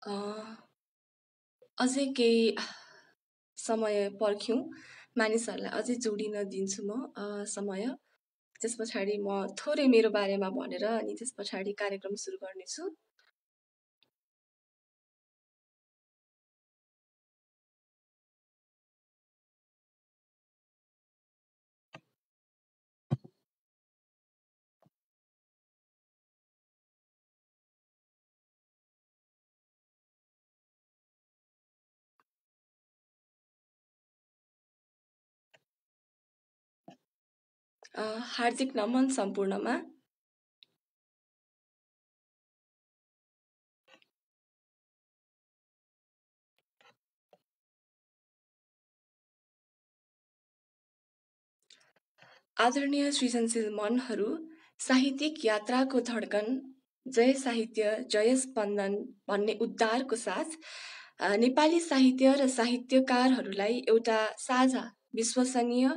A, अझै केही समय पर्ख्यौँ, मानिसहरूलाई अझै जोडिन दिन्छु म समय। त्यस पछाडि म थोरै मेरो बारेमा भनेर अनि त्यस पछाडि कार्यक्रम सुरु गर्नेछु। हार्दिक नमन सम्पूर्णमा। आदरणीय सृजनशील मनहरू, साहित्यिक यात्राको धड्कन, जय साहित्य जय स्पन्दन भन्ने उद्धारको साथ नेपाली साहित्य र साहित्यकारहरूलाई एउटा साझा, विश्वसनीय,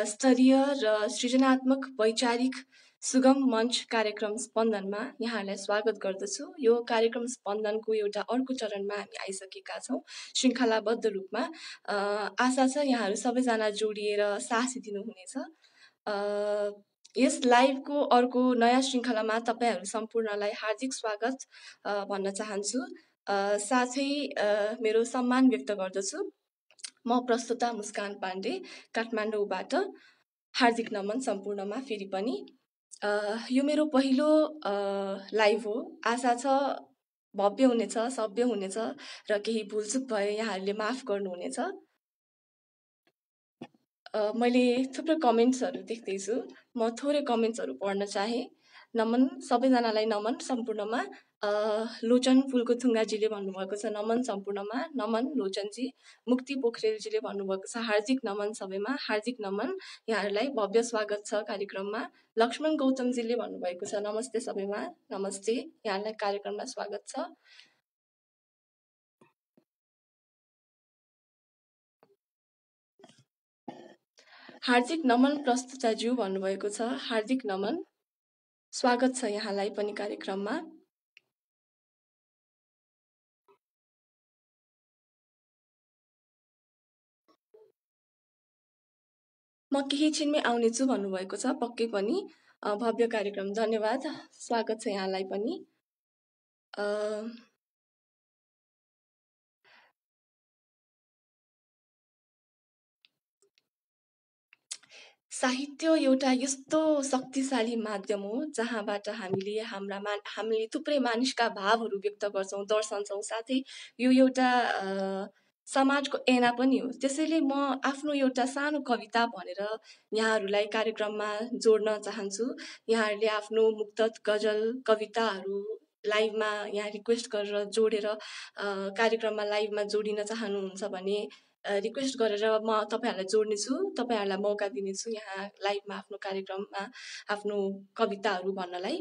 स्तरीय र सृजनात्मक वैचारिक सुगम मंच कार्यक्रम स्पन्दनमा यहाँहरूलाई स्वागत गर्दछु। यो कार्यक्रम स्पन्दनको एउटा अर्को चरणमा हामी आइसकेका छौँ श्रृङ्खलाबद्ध रूपमा। आशा छ यहाँहरू सबैजना जोडिएर साथ दिनुहुनेछ। यस लाइभको अर्को नयाँ श्रृङ्खलामा तपाईँहरू सम्पूर्णलाई हार्दिक स्वागत भन्न चाहन्छु। साथै मेरो सम्मान व्यक्त गर्दछु। म प्रस्तुता मुस्कान पाण्डे, काठमाडौँबाट। हार्दिक नमन सम्पूर्णमा फेरि पनि। यो मेरो पहिलो लाइभ हो। आशा छ भव्य हुनेछ, सभ्य हुनेछ र केही भुलचुक भए यहाँहरूले माफ गर्नुहुनेछ। मैले थुप्रै कमेन्ट्सहरू देख्दैछु, म थोरै कमेन्ट्सहरू पढ्न चाहे। नमन, सबैजनालाई नमन सम्पूर्णमा। लोचन फुलको थुङ्गाजीले भन्नुभएको छ नमन सम्पूर्णमा। नमन लोचनजी। मुक्ति पोखरेलजीले भन्नुभएको छ हार्दिक नमन सबैमा, हार्दिक नमन। यहाँहरूलाई भव्य स्वागत छ कार्यक्रममा। लक्ष्मण गौतमजीले भन्नुभएको छ नमस्ते सबैमा, नमस्ते, यहाँहरूलाई कार्यक्रममा स्वागत छ। हार्दिक नमन प्रस्तुताज्यू भन्नुभएको छ, हार्दिक नमन, स्वागत छ यहाँलाई पनि कार्यक्रममा। म केही छिनमै आउनेछु भन्नुभएको छ, पक्कै पनि। भव्य कार्यक्रम, धन्यवाद, स्वागत छ यहाँलाई पनि। साहित्य एउटा यस्तो शक्तिशाली माध्यम हो जहाँबाट हामीले थुप्रै मानिसका भावहरू व्यक्त गर्छौँ, दर्शाउँछौँ। साथै यो एउटा समाजको ऐना पनि हो। त्यसैले म आफ्नो एउटा सानो कविता भनेर यहाँहरूलाई कार्यक्रममा जोड्न चाहन्छु। यहाँहरूले आफ्नो मुक्तक, गजल, कविताहरू लाइभमा यहाँ रिक्वेस्ट गरेर जोडेर कार्यक्रममा लाइभमा जोडिन चाहनुहुन्छ भने रिक्वेस्ट गरेर म तपाईँहरूलाई जोड्नेछु, तपाईँहरूलाई मौका दिनेछु यहाँ लाइभमा आफ्नो कार्यक्रममा आफ्नो कविताहरू भन्नलाई।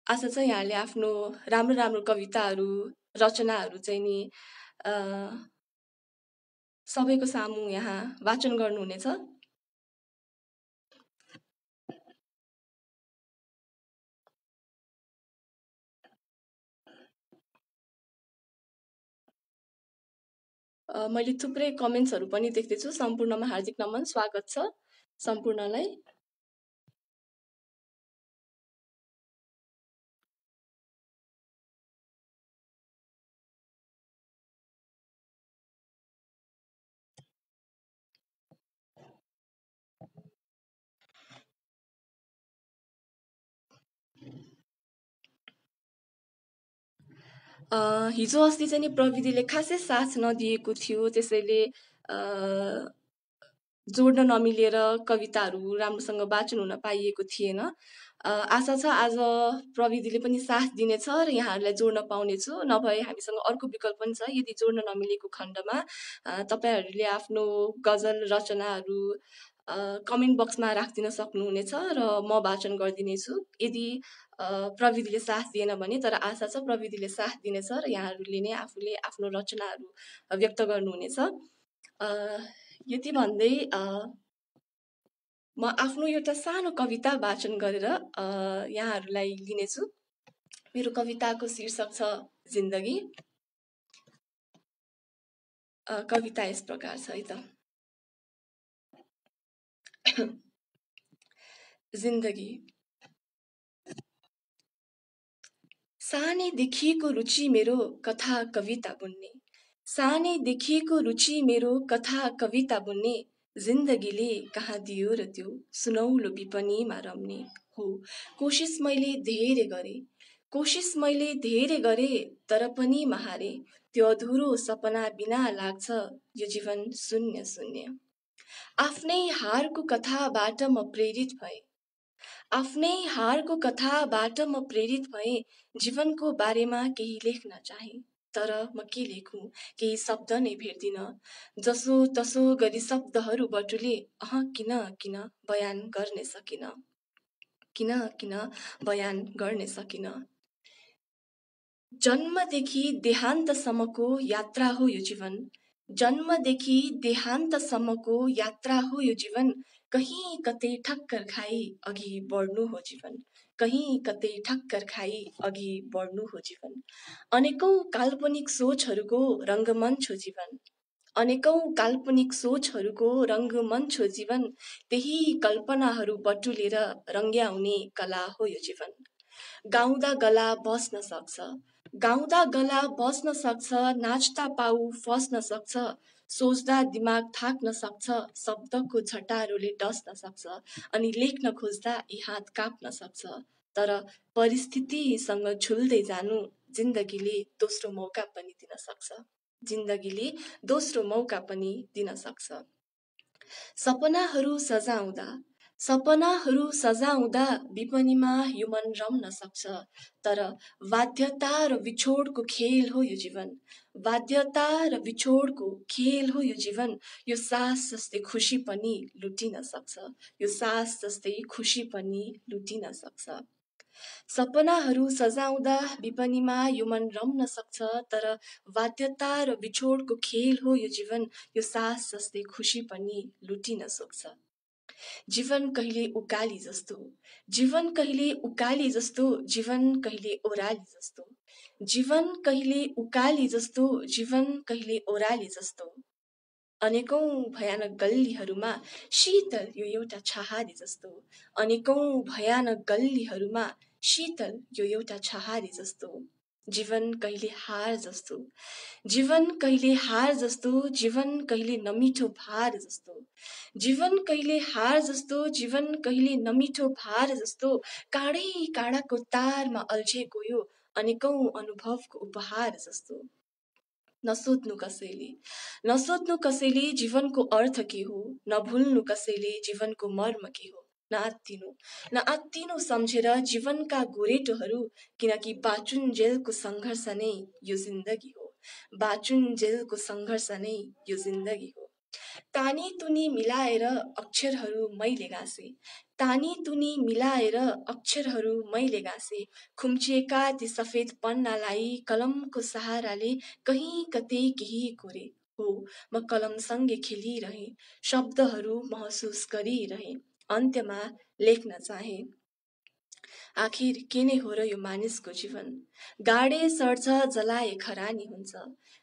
आशा छ यहाँले आफ्नो राम्रो राम्रो कविताहरू, रचनाहरू चाहिँ नि सबैको सामु यहाँ वाचन गर्नुहुनेछ। मैले थुप्रै कमेन्ट्सहरू पनि देख्दैछु। सम्पूर्णमा हार्दिक नमन, स्वागत छ सम्पूर्णलाई। हिजो अस्ति चाहिँ नि प्रविधिले खासै साथ नदिएको थियो, त्यसैले जोड्न नमिलेर कविताहरू राम्रोसँग वाचन हुन पाइएको थिएन। आशा छ आज प्रविधिले पनि साथ दिनेछ र यहाँहरूलाई जोड्न पाउनेछु। नभए हामीसँग अर्को विकल्प पनि छ, यदि जोड्न नमिलेको खण्डमा तपाईँहरूले आफ्नो गजल रचनाहरू कमेन्ट बक्समा राखिदिन सक्नुहुनेछ र म वाचन गरिदिनेछु। यदि प्रविधिले साथ दिएन भने, तर आशा छ प्रविधिले साथ दिनेछ र यहाँहरूले नै आफूले आफ्नो रचनाहरू व्यक्त गर्नुहुनेछ। यति भन्दै म आफ्नो एउटा सानो कविता वाचन गरेर यहाँहरूलाई लिनेछु। मेरो कविताको शीर्षक छ जिन्दगी। कविता यस प्रकार छ है त। जिन्दगी। सानैदेखिको रुचि मेरो कथा कविता बुन्ने, सानैदेखिको रुचि मेरो कथा कविता बुन्ने, जिन्दगीले कहाँ दियो र त्यो सुनौलो विपनीमा रम्ने हो। कोसिस मैले धेरै गरे, कोसिस मैले धेरै गरे, तर पनि महारे, त्यो अधुरो सपना बिना लाग्छ यो जीवन शून्य शून्य। आफ्नै हारको कथाबाट म प्रेरित भए, आफ्नै हारको कथाबाट म प्रेरित भए, जीवनको बारेमा केही लेख्न चाहे, तर म के लेखुँ केही शब्द नै भेट्दिन। जसो तसो गरी शब्दहरू बटुले, किन किन बयान गर्ने सकिन, किन किन बयान गर्ने सकिन। जन्मदेखि देहान्तसम्मको यात्रा हो यो जीवन, जन्मदेखि देहान्तसम्मको यात्रा हो यो जीवन। कहीँ कतै ठक्कर खाई अघि बढ्नु हो जीवन, कहीँ कतै ठक्कर खाई अघि बढ्नु हो जीवन। अनेकौं काल्पनिक सोचहरूको रङ्गमञ्च हो जीवन, अनेकौं काल्पनिक सोचहरूको रङ्गमञ्च हो जीवन। त्यही कल्पनाहरू बटुलेर रङ्ग्याउने कला हो यो जीवन। गाउँदा गला बस्न सक्छ, गाउँदा गला बस्न सक्छ, नाच्दा पाउ फस्न सक्छ, सोच्दा दिमाग थाक्न सक्छ, शब्दको छटारोले डस्न सक्छ, अनि लेख्न खोज्दा यी हात काप्न सक्छ। तर परिस्थितिसँग झुल्दै जानु जिन्दगीले दोस्रो मौका पनि दिन सक्छ, जिन्दगीले दोस्रो मौका पनि दिन सक्छ। सपनाहरू सजाउँदा, सपनाहरू सजाउँदा विपनीमा यो मन रम्न सक्छ, तर बाध्यता र बिछोडको खेल हो यो जीवन, बाध्यता र बिछोडको खेल हो यो जीवन। यो सास जस्तै खुसी पनि लुटिन सक्छ, यो सास जस्तै खुसी पनि लुटिन सक्छ। सपनाहरू सजाउँदा विपनीमा यो मन रम्न सक्छ, तर बाध्यता र बिछोडको खेल हो यो जीवन। यो सास जस्तै खुसी पनि लुटिन सक्छ। जीवन कहिले उकाली जस्तो, जीवन कहिले उकाली जस्तो, जीवन कहिले ओह्राली जस्तो, जीवन कहिले उकाली जस्तो, जीवन कहिले ओह्राली जस्तो। अनेकौं भयानक गल्लीहरूमा शीतल यो एउटा छहारी जस्तो, अनेकौं भयानक गल्लीहरूमा शीतल यो एउटा छहारी जस्तो। जीवन कहिले हार जस्तो, जीवन कहिले हार जस्तो, जीवन कहिले नमिठो भार जस्तो, जीवन कहिले हार जस्तो, जीवन कहिले नमिठो भार जस्तो। काँडै काँडाको तारमा अल्झेको यो अनेकौं अनुभवको उपहार जस्तो। नसोध्नु कसैले, नसोध्नु कसैले जीवनको अर्थ के हो, नभुल्नु कसैले जीवनको मर्म के हो। नआत्तिनु, नआत्तिनु सम्झेर जीवनका गोरेटोहरू, किनकि बाँचुन्जेलको सङ्घर्ष नै यो जिन्दगी हो, बाँचुन्जेलको सङ्घर्ष नै यो जिन्दगी हो। तानी तुनी मिलाएर अक्षरहरू मैले गाँसे, तानी तुनी मिलाएर अक्षरहरू मैले गाँसे, खुम्चिएका ती सफेद पन्नालाई कलमको सहाराले कहीँ कतै केही कोरे हो। म कलमसँगै खेलिरहेँ, शब्दहरू महसुस गरिरहेँ, अन्त्यमा लेख्न चाहे। आखिर के नै हो र यो मानिसको जीवन, गाडे सर्छ जलाए खरानी हुन्छ,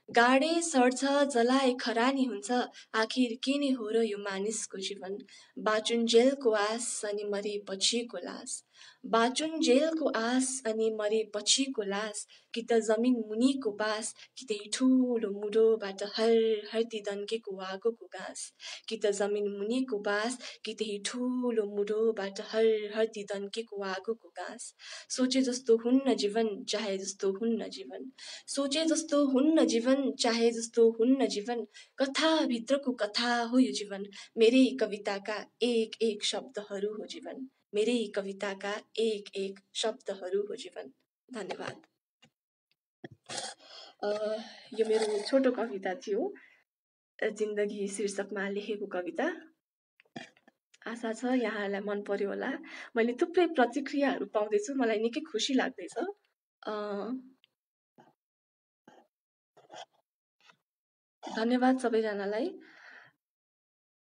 गाडे सर्छ जलाए खरानी हुन्छ। आखिर के नै हो र यो मानिसको जीवन, बाँचुन्जेलको आस अनि मरेपछिको लास, बाँचुन्जेलको आस अनि मरेपछिको लास। कि त जमिन मुनिको बास, कि त्यही ठुलो मुडोबाट हर हर्ती दन्केको आगोको घाँस, कि त जमिन मुनिको बास, कि त्यही ठुलो मुडोबाट हर हर्ती दन्केको आगोको घाँस। सोचे जस्तो हुन्न जीवन, चाहे जस्तो हुन्न जीवन, सोचे जस्तो हुन्न जीवन, चाहे जस्तो हुन्न जीवन। कथाभित्रको कथा हो यो जीवन, मेरै कविताका एक एक शब्दहरू हो जीवन, मेरै कविताका एक एक शब्दहरू हो जीवन। धन्यवाद। यो मेरो छोटो कविता थियो, जिन्दगी शीर्षकमा लेखेको कविता। आशा छ यहाँहरूलाई मन पर्यो होला। मैले थुप्रै प्रतिक्रियाहरू पाउँदैछु, मलाई निकै खुसी लाग्दैछ। धन्यवाद सबैजनालाई।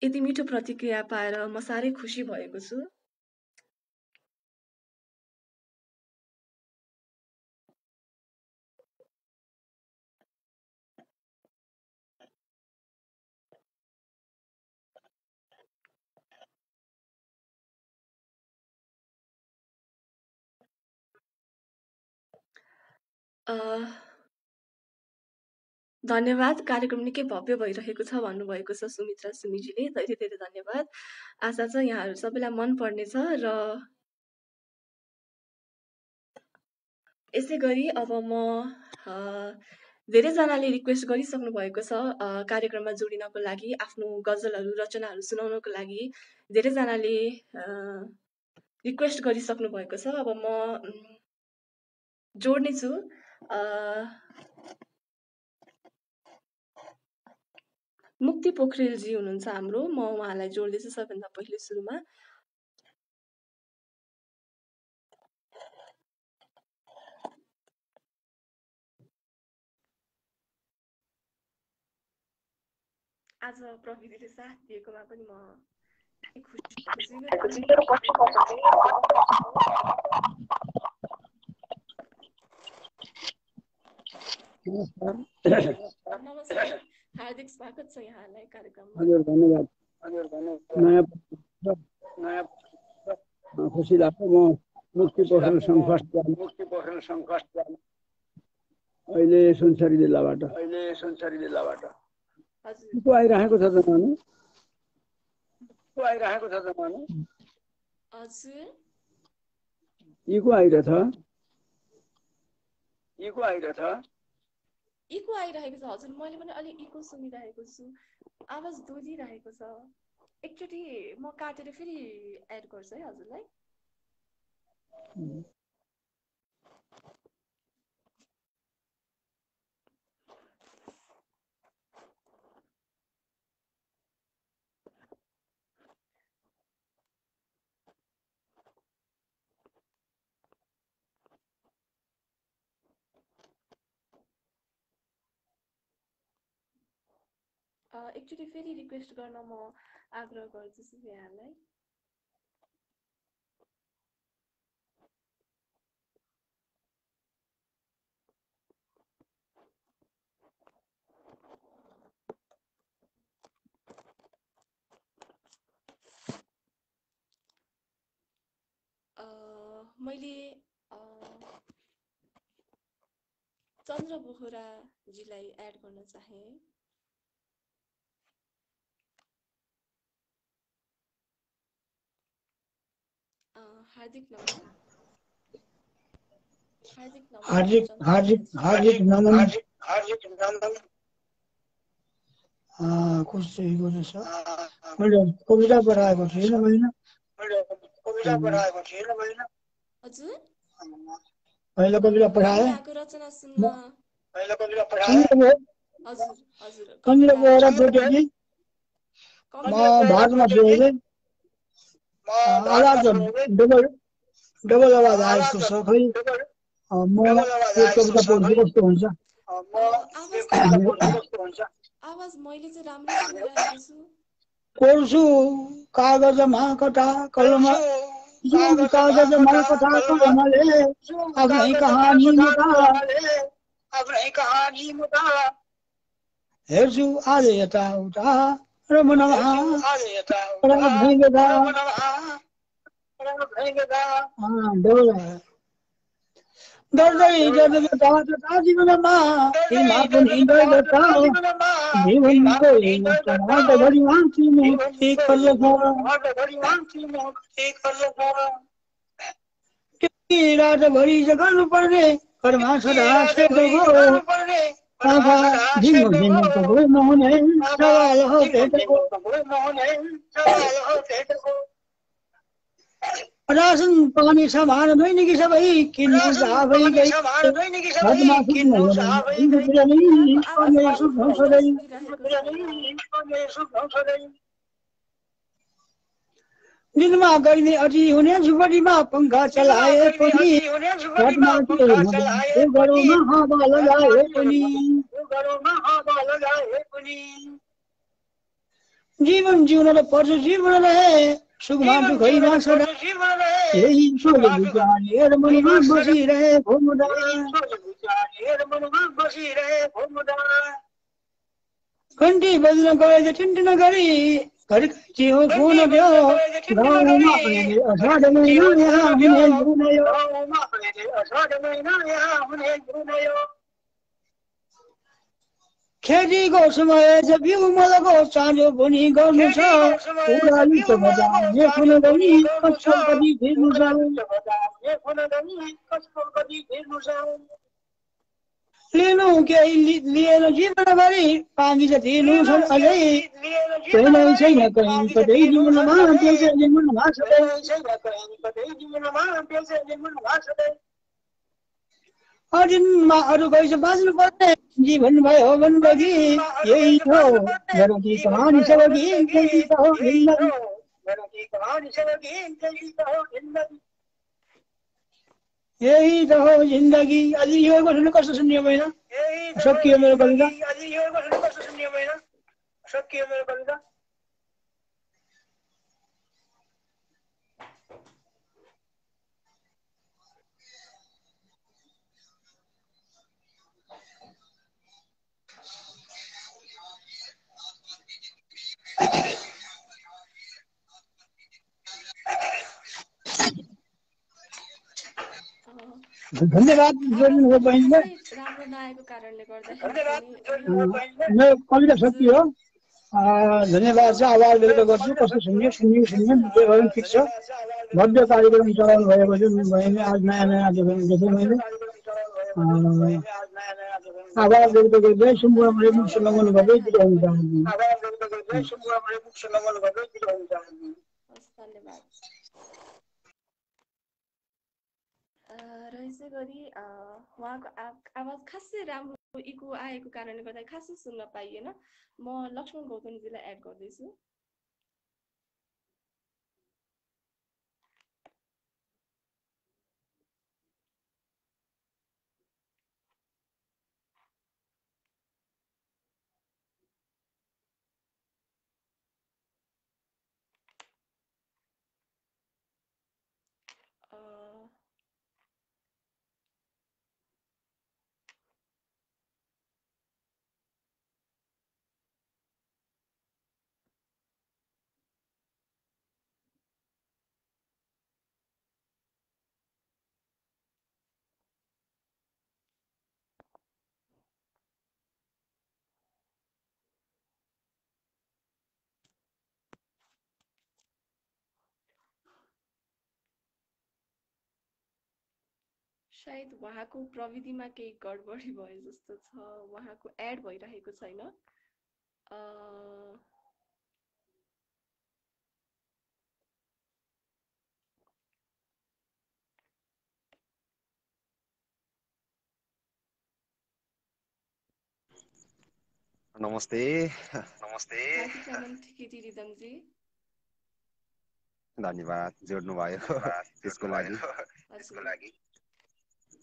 यति मिठो प्रतिक्रिया पाएर म साह्रै खुसी भएको छु। अ, धन्यवाद। कार्यक्रम निकै भव्य भइरहेको छ भन्नुभएको छ सुमित्रा सुमिजीले। धेरै धेरै धन्यवाद। आशा छ यहाँहरू सबैलाई मन पर्नेछ र यसै गरी अब म धेरैजनाले रिक्वेस्ट गरिसक्नु भएको छ कार्यक्रममा जोडिनको लागि, आफ्नो गजलहरू रचनाहरू सुनाउनको लागि धेरैजनाले रिक्वेस्ट गरिसक्नु भएको छ। अब म जोड्नेछु। मुक्ति पोखरेलजी हुनुहुन्छ हाम्रो, म उहाँलाई जोड्दैछु सबैभन्दा पहिले सुरुमा। आज प्रविधिले साथ दिएकोमा पनि म खुसी भएको छु। नमस्कार, हार्दिक स्वागत छ यहाँलाई कार्यक्रममा। हजुर धन्यवाद। नयाँ खुसी लाग्छ। म मुक्ति पोखरेल सङ्घर्ष अहिले सुनसरी जिल्लाबाट को आइरहेको छ त नानी? हजुर इको आइरहेछ? इको आइरहेको छ हजुर। मैले पनि अलि इको सुनिरहेको छु, आवाज दोहोरिरहेको छ। एकचोटि म काटेर फेरि एड गर्छु है हजुरलाई। एकचोटि फेरि रिक्वेस्ट गर्न म आग्रह गर्दछु यहाँलाई। मैले चन्द्र बोहराजीलाई एड गर्न चाहे। हार्दिक नमन। कस्तो छ? मैले कविता पढाएको थिएन मैले। हजुर पहिलो कविता पढाए। रचना सुन्न। हजुर हजुर कविता पढाएर बोटेकी म भागमा थिएँ। आवाज डबल आवाज आएको छ खै। म यो कविता पढ्छु कस्तो हुन्छ? आवाज मैले चाहिँ राम्रै सुनिरहेको छु। पढ्छु कागजमा कथा कलममा कागजमा कथा कलमले आफ्नै कहानी मुटा हेर्छु आज यताउता र मनमा डर्दै जीवनमा तिमा पनि डर्दछ जीवनको घडीमा तिमी एक रातभरि जगाउनु पर्ने घरमा सदा सेतोको आँखा दिनको नहुने सवाल हो भेटको रासन पानी सामान दैनिकी सबै किन्नु जाबै गई घरमा दिनमा गर्ने अझी हुने झुपडीमा पङ्खा चलाए पनि घरमा हावा लगाए पनि जीवन जिउन पर्छ जीवन रहे सुखमा दुखैमा सदा यही सोच विचार मनमा बसिरहे घुम्दा घन्टी बज्न गए ठिन्टिन गरी घरकै हो फोन देऊ गाउँमा अहिले अषाढ महिना यहाँ हुने जुन यो खेतीको समय छ बिउ मलको चाँजो पनि गर्नु छ उडाली त बजाउने कुन गनी कसको कति फेर्नु छ लिनु केही लिएर जीवनभरि पानी त दिनु छन् अझै केही नै छैन कहीँ कतै जीवनमा त्यसै जीवनमा सधैँ अदिनमा अरू कैसे बाँच्नु पर्ने जीवन भयो गण्डकी यही हो मेरो कि कहानी सबकी यही त हो जिन्दगी यही त हो जिन्दगी अलि यो सुन्नु कस्तो सुन्ने होइन सकियो मेरो कविता धन्यवाद जोड्नुभयो बहिनीले राम्रो नआएको कारणले गर्दाखेरि मेरो कविता सकियो धन्यवाद छ आभार व्यक्त गर्छु कस्तो सुन्ने ठिक छ भव्य कार्यक्रम चलाउनु भएको छ बहिनी आज नयाँ नयाँ देखेँ मैले आभार व्यक्त गर्दै सम्पूर्ण मुख लगाउनु गर्दै बिताउनु चाहन्छु धन्यवाद र यसै गरी उहाँको आवाज खासै राम्रो इको आएको कारणले गर्दा खासै सुन्न पाइएन म लक्ष्मण गौतमजीलाई एड गर्दैछु सायद उहाँको प्रविधिमा केही गडबडी भयो जस्तो छ उहाँको एड भइरहेको छैन नमस्ते धन्यवाद जोड्नु भयो त्यसको लागि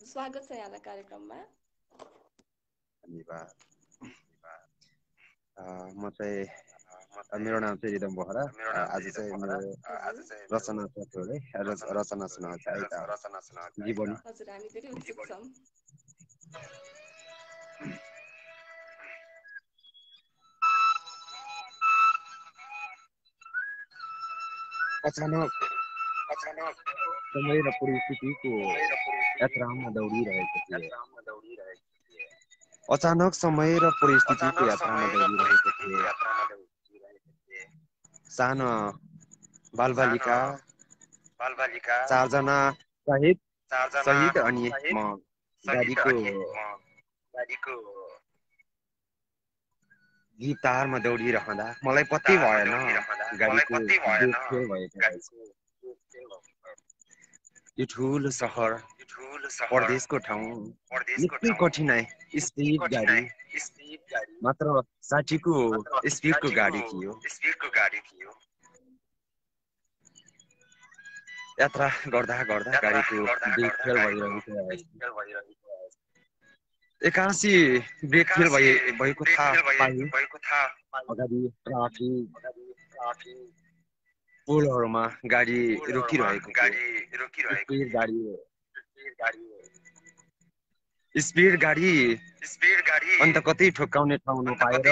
स्वागत छ यहाँलाई कार्यक्रममा धन्यवाद म चाहिँ मेरो नाम चाहिँ रिदम बोहरा आज चाहिँ मेरो रचना रचना सुनाउँछु जीवन हजुर हामी धेरै उत्सुक छौं अचानक समय र परिस्थितिको यात्रामा दौडिरहेको थिएँ अचानक समय र परिस्थितिको यात्रामा दौडिरहेको थिएँ सानो बालबालिका चारजना सहित अनि म गाडीको गिटारमा दौडिरहँदा मलाई पत्तै भएन गाडीको ब्रेक फेल भएको यो ठुलो सहर परदेशको ठाउँ निकै कठिनाइ स्पिड गाडी मात्र 60 को स्पिडको गाडी थियो यात्रा गर्दा गर्दा गाडीको ब्रेक फेल भइरहेको एकासी ब्रेक फेल भएको थाहा पाएँ अगाडि ट्राफिक पोलहरूमा गाडी रोकिरहेको स्पिड गाडी अन्त कतै ठोक्काउने ठाउँ नपाएर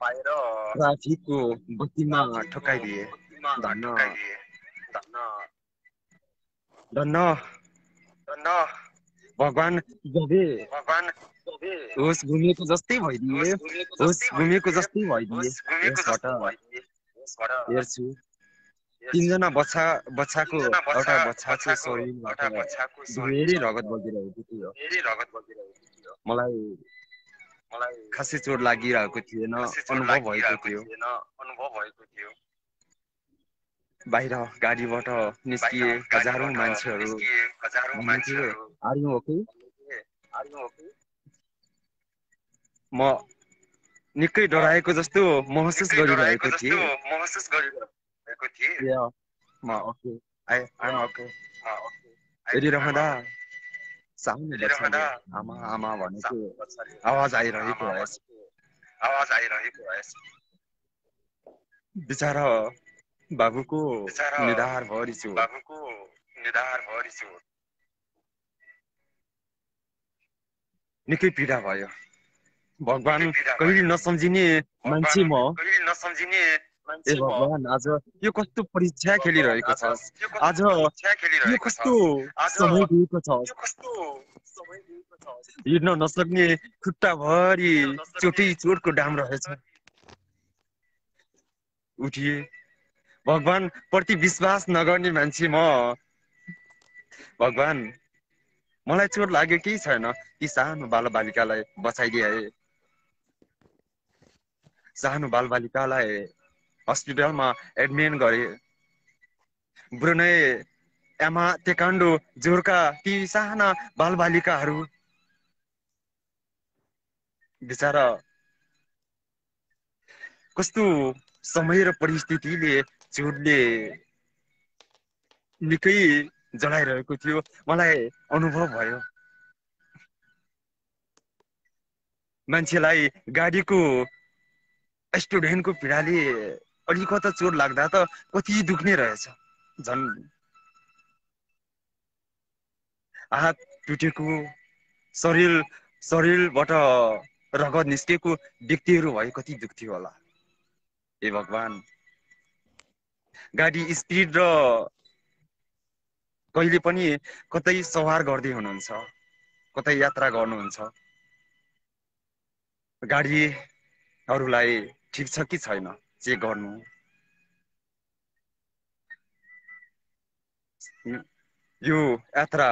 ट्राफिकको बत्तीमा ठोक्काइदिए धन्न धन्न भगवान जबे होस घुमेको जस्तै भइदिए यसबाट हेर्छु तीनजना बच्चाको एउटा बच्चाको शरीरबाट धेरै रगत बगिरहेको थियो मलाई खासै चोट लागिरहेको थिएन अनुभव भएको थियो बाहिर गाडीबाट निस्किए हजारौं मान्छेहरू भन्नुहुन्थ्यो आर यु ओके म निकै डराएको जस्तो महसुस गरिरहेको थिएँ म ओके आइएम ओके हेरिरहँदा सानो बच्चाले आमा आमा भनेको आवाज आइरहेको रहेछ बिचारा बाबुको निधार भरि छु निकै पीडा भयो भगवान कहिले नसम्झिने मान्छे म ए भगवान आज यो कस्तो परीक्षा खेलिरहेको छ आज यो कस्तो समय दिएको छ हिँड्न नसक्ने खुट्टाभरि चोटको डाम रहेछ उठिए भगवान प्रति विश्वास नगर्ने मान्छे म भगवान मलाई चोट लाग्यो केही छैन ती सानो बालबालिकालाई बचाइदिए सानो बालबालिकालाई हस्पिटलमा एडमिट गरे ब्रुनै एमा तेकान्डो जोरका ती साना बालबालिकाहरू बिचारा कस्तो समय र परिस्थितिले चोटले निकै जलाइरहेको थियो मलाई अनुभव भयो मान्छेलाई गाडीको स्टुडेन्टको पीडाले अलिकता चोट लाग्दा त कति दुख्ने रहेछ झन् हात टुटेको शरीरबाट रगत निस्केको व्यक्तिहरू भए कति दुख्थ्यो होला ए भगवान गाडी स्पिड र कहिले पनि कतै सवार गर्दै हुनुहुन्छ कतै यात्रा गर्नुहुन्छ गाडीहरूलाई ठिक छ कि छैन चेक गर्नु यो यात्रा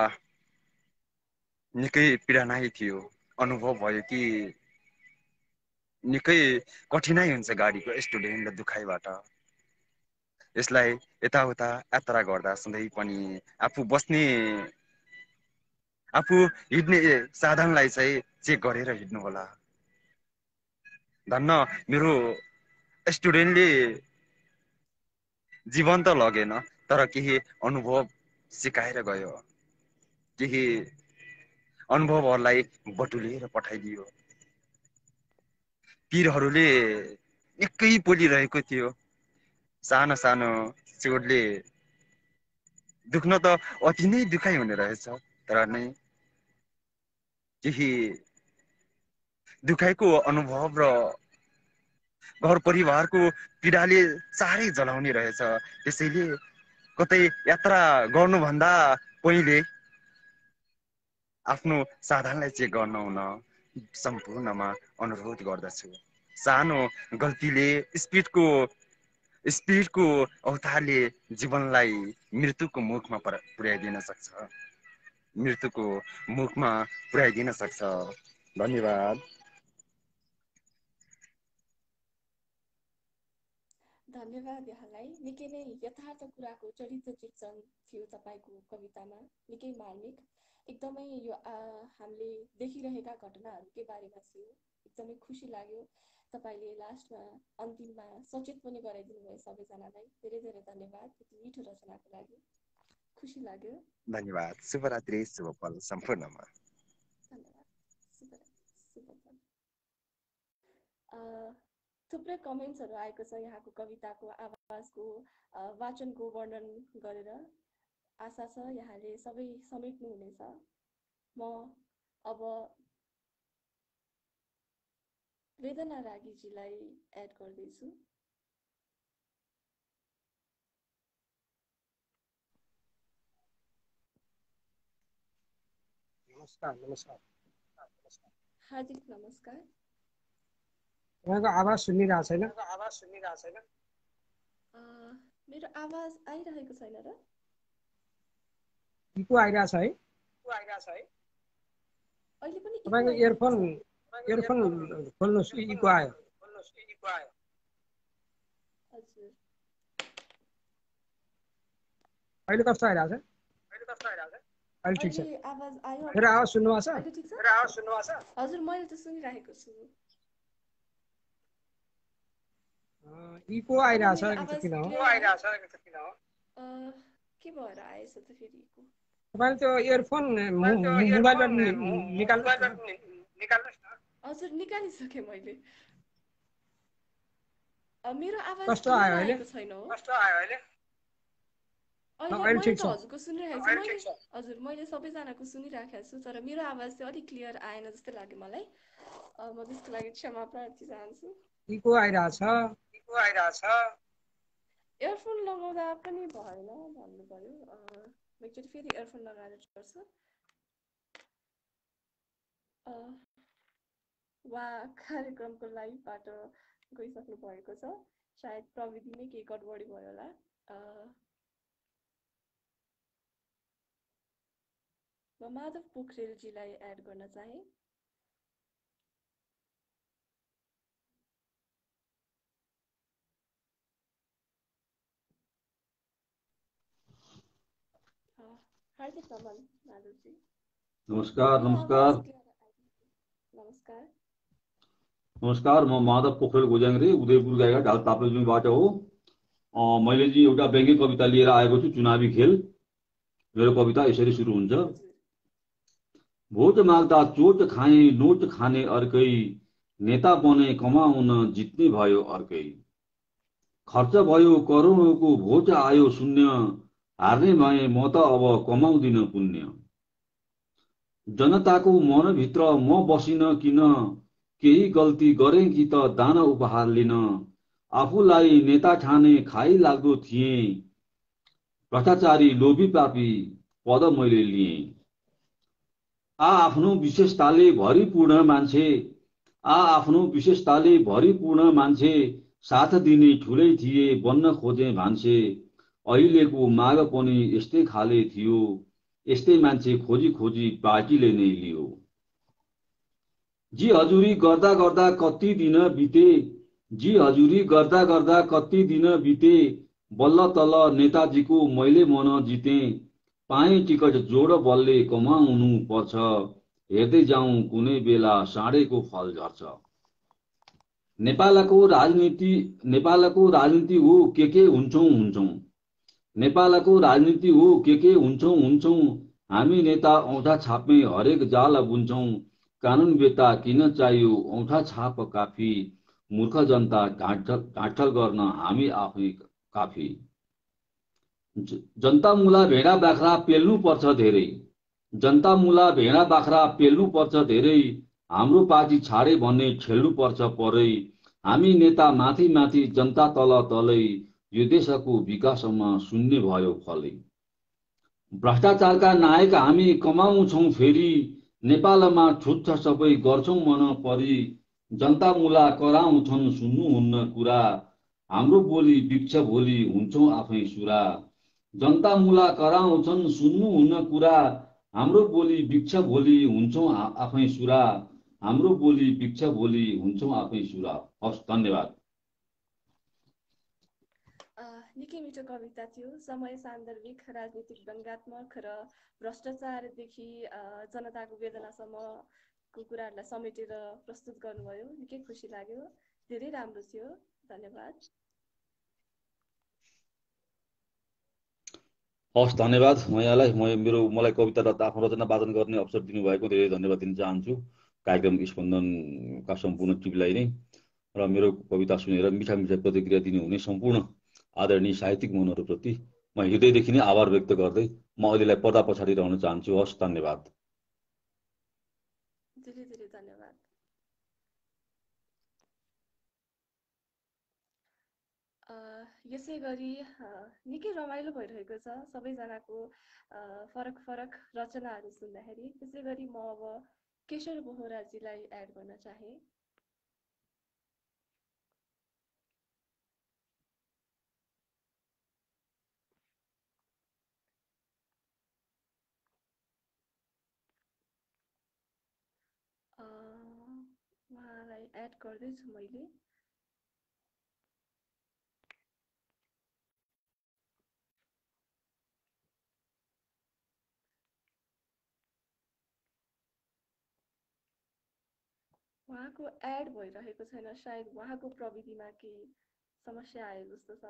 निकै पीडानाई थियो अनुभव भयो कि निकै कठिनाइ हुन्छ गाडीको स्टुडेन्ट र दुखाइबाट यसलाई यताउता यात्रा गर्दा सधैँ पनि आफू हिँड्ने साधनलाई चाहिँ चेक गरेर हिँड्नु होला धन्न मेरो स्टुडेन्टले जीवन त लगेन तर केही अनुभव सिकाएर गयो केही अनुभवहरूलाई बटुलेर पठाइदियो पीरहरूले निकै पोलिरहेको थियो सानो सानो चोटले दुख्न त अति नै दुखाइ हुने रहेछ तर नै केही दुखाइको अनुभव र घर परिवारको पीडाले साह्रै जलाउने रहेछ त्यसैले कतै यात्रा गर्नुभन्दा पहिले आफ्नो साधनलाई चेक गर्न हुन सम्पूर्णमा अनुरोध गर्दछु सानो गल्तीले स्पिडको अवतारले जीवनलाई मृत्युको मुखमा पुर्याइदिन सक्छ धन्यवाद धन्यवाद यहाँलाई निकै नै यथार्थ कुराको चरित्र चित्रण थियो तपाईँको कवितामा निकै मार्मिक एकदमै यो हामीले देखिरहेका घटनाहरूकै बारेमा थियो एकदमै खुसी लाग्यो तपाईँले लास्टमा अन्तिममा सचेत पनि गराइदिनु भयो सबैजनालाई धेरै धेरै धन्यवाद यति मिठो रचनाको लागि खुसी लाग्यो धन्यवाद शुभरात्रि शुभफल सम्पूर्णमा धन्यवाद शुभफल थुप्रै कमेन्ट्सहरू आएको छ यहाँको कविताको आवाजको वाचनको वर्णन गरेर आशा छ यहाँले सबै समेट्नुहुनेछ म अब वेदना रागीजीलाई एड गर्दैछु। नमस्कार। हार्दिक नमस्कार। तपाईँको आवाज सुनिरहेको छैन। मेरो आवाज आइरहेको छैन र? इको आइरहेछ है? अहिले पनि इको तपाईँको आइरहेको छ? इयरफोन खोल्नुहोस्, इको आयो। हजुर। अहिले कस्तो आइरहेछ? अहिले ठिक छ। अहिले आवाज आयो? मेरो आवाज सुन्नुभएको छ? अहिले ठिक छ? हजुर, मैले त सुनिरहेको छु। इको आइरहेछ किन हो? के भएर आएछ त फेरि इको? तपाईँले त्यो इयरफोन मोबाइलबाट निकाल्नुहोस् न। हजुर, निकालिसकेँ मैले। मेरो आवाज कस्तो आयो अहिले? छैन हो? अहिले मैले ठिक त छ। हजुरको सुनिरहेको छु। हजुर, मैले सबैजनाको सुनिरहेको छु, तर मेरो आवाज चाहिँ अलिक क्लियर आएन जस्तो लाग्यो मलाई। म त्यसको लागि क्षमा प्रार्थी चाहन्छु। इको आइरहेछ। इयरफोन लगाउँदा पनि भएन भन्नु पर्यो। म एकचोटि फेरि इयरफोन लगाएर गर्छु। कार्यक्रमको लाइभबाट गइसक्नु भएको छ। सायद प्रविधिमै केही गडबडी भयो होला। म माधव पोखरेलजीलाई एड गर्न चाहे। हार्दिक नमन माधवजी। नमस्कार। नमस्कार, म माधव पोखरेल गोज्याङ्रे उदयपुर गएका ढाल ताप्लेजुङबाट हो। मैले चाहिँ एउटा व्यङ्ग्य कविता लिएर आएको छु, चुनावी खेल। मेरो कविता यसरी सुरु हुन्छ। भोट माग्दा चोट खाए नोट खाने अर्कै, नेता बने कमाउन जित्ने भयो अर्कै। खर्च भयो करोडौँको भोट आयो शून्य, हार्ने भए म त अब कमाउँदिन पुण्य। जनताको मनभित्र म बसिन किन, केही गल्ती गरेँ कि त दान उपहार लिन। आफूलाई नेता ठाने खाइलाग्दो थिएँ, भ्रष्टाचारी लोभी पापी पद मैले लिएँ। आफ्नो विशेषताले भरिपूर्ण मान्छे, साथ दिने ठुलै थिए बन्न खोजे भान्से। अहिलेको माग पनि यस्तै खाले थियो, यस्तै मान्छे खोजी खोजी पार्टीले नै लियो। जी हजुरी गर्दा गर्दा कति दिन बिते, बल्ल तल नेताजीको मैले मन जिते। पाएँ टिकट जोड बलले कमाउनु पर्छ, हेर्दै जाउँ कुनै बेला साँडेको फल झर्छ। नेपालको राजनीति हो के हुन्छौं। हामी नेता औँठा छाप्ने हरेक जाल बुन्छौं। कानुन बेता किन चाहियो औँठा छाप काफी, मूर्ख जनता ढाँटल गर्न हामी आफै काफी। जनता मुला भेडा बाख्रा पेल्नु पर्छ धेरै, हाम्रो पार्टी छाडे भन्ने ठेल्नु पर्छ परै। हामी नेता माथि माथि जनता तल तलै, यो देशको विकासमा शून्य भयो फलै। भ्रष्टाचारका नायक हामी कमाउँछौं फेरि, नेपालमा छुट्छ सबै गर्छौं मन परी। जनता मुला कराउँछन् सुन्नुहुन्न कुरा, हाम्रो बोली बिक्छ भोलि हुन्छौं आफै सुरा। जनता मुला कराउँछन् सुन्नुहुन्न कुरा, हाम्रो बोली बिक्छ भोलि हुन्छौं आफै सुरा। हस्, धन्यवाद। निकै मिठो कविता थियो। समय सान्दर्भिक, राजनीतिक व्यङ्ग्यात्मक र भ्रष्टाचारदेखि जनताको वेदनासम्मको कुराहरूलाई समेटेर प्रस्तुत गर्नुभयो। निकै खुसी लाग्यो। धेरै राम्रो थियो। धन्यवाद। हस्, धन्यवाद मलाई कविता र आफ्नो रचना वाचन गर्ने अवसर दिनुभएको धेरै धन्यवाद दिन चाहन्छु कार्यक्रम स्पन्दनका सम्पूर्ण टिमलाई नै, र मेरो कविता सुनेर मिठा मिठा प्रतिक्रिया दिनुहुने सम्पूर्ण आदरणीय साहित्यिक मनहरूप्रति म हृदयदेखि नै आभार व्यक्त गर्दै म अहिलेलाई पर्दा पछाडि रहन चाहन्छु। हस्, धन्यवाद। धेरै धेरै धन्यवाद। यसै गरी निकै रमाइलो भइरहेको छ सबैजनाको फरक फरक रचनाहरू सुन्दाखेरि। त्यसै गरी म अब केशर बोहराजीलाई एड गर्न चाहे। उहाँलाई एड गर्दैछु मैले। उहाँको एड भइरहेको छैन, सायद उहाँको प्रविधिमा केही समस्या आए जस्तो छ।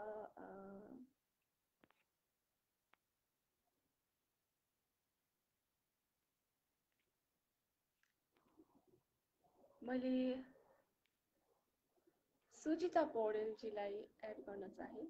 मैले सुजिता पौडेलजीलाई एड गर्न चाहे।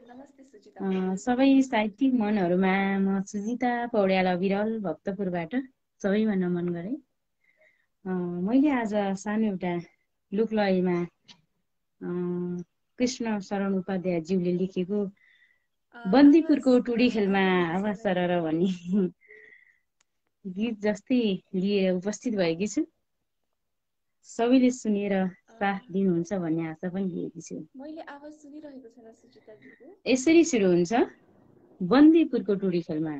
नमस्ते सुजिता। सबै साहित्यिक मनहरूमा म सुजिता पौड्याल अविरल भक्तपुरबाट सबैमा नमन गरे। मैले आज सानो एउटा लोकलयमा कृष्ण शरण उपाध्यायज्यूले लेखेको बन्दीपुरको टुडी खेलमा आवाज सरर भन्ने गीत जस्तै लिएर उपस्थित भएकी छु। सबैले सुनेर साथ दिनुहुन्छ भन्ने आशा पनि लिएकी छु। मैले आवाज सुनिरहेको छैन सुजिताजीको। यसरी सुरु हुन्छ बन्दीपुरको टुडी खेलमा।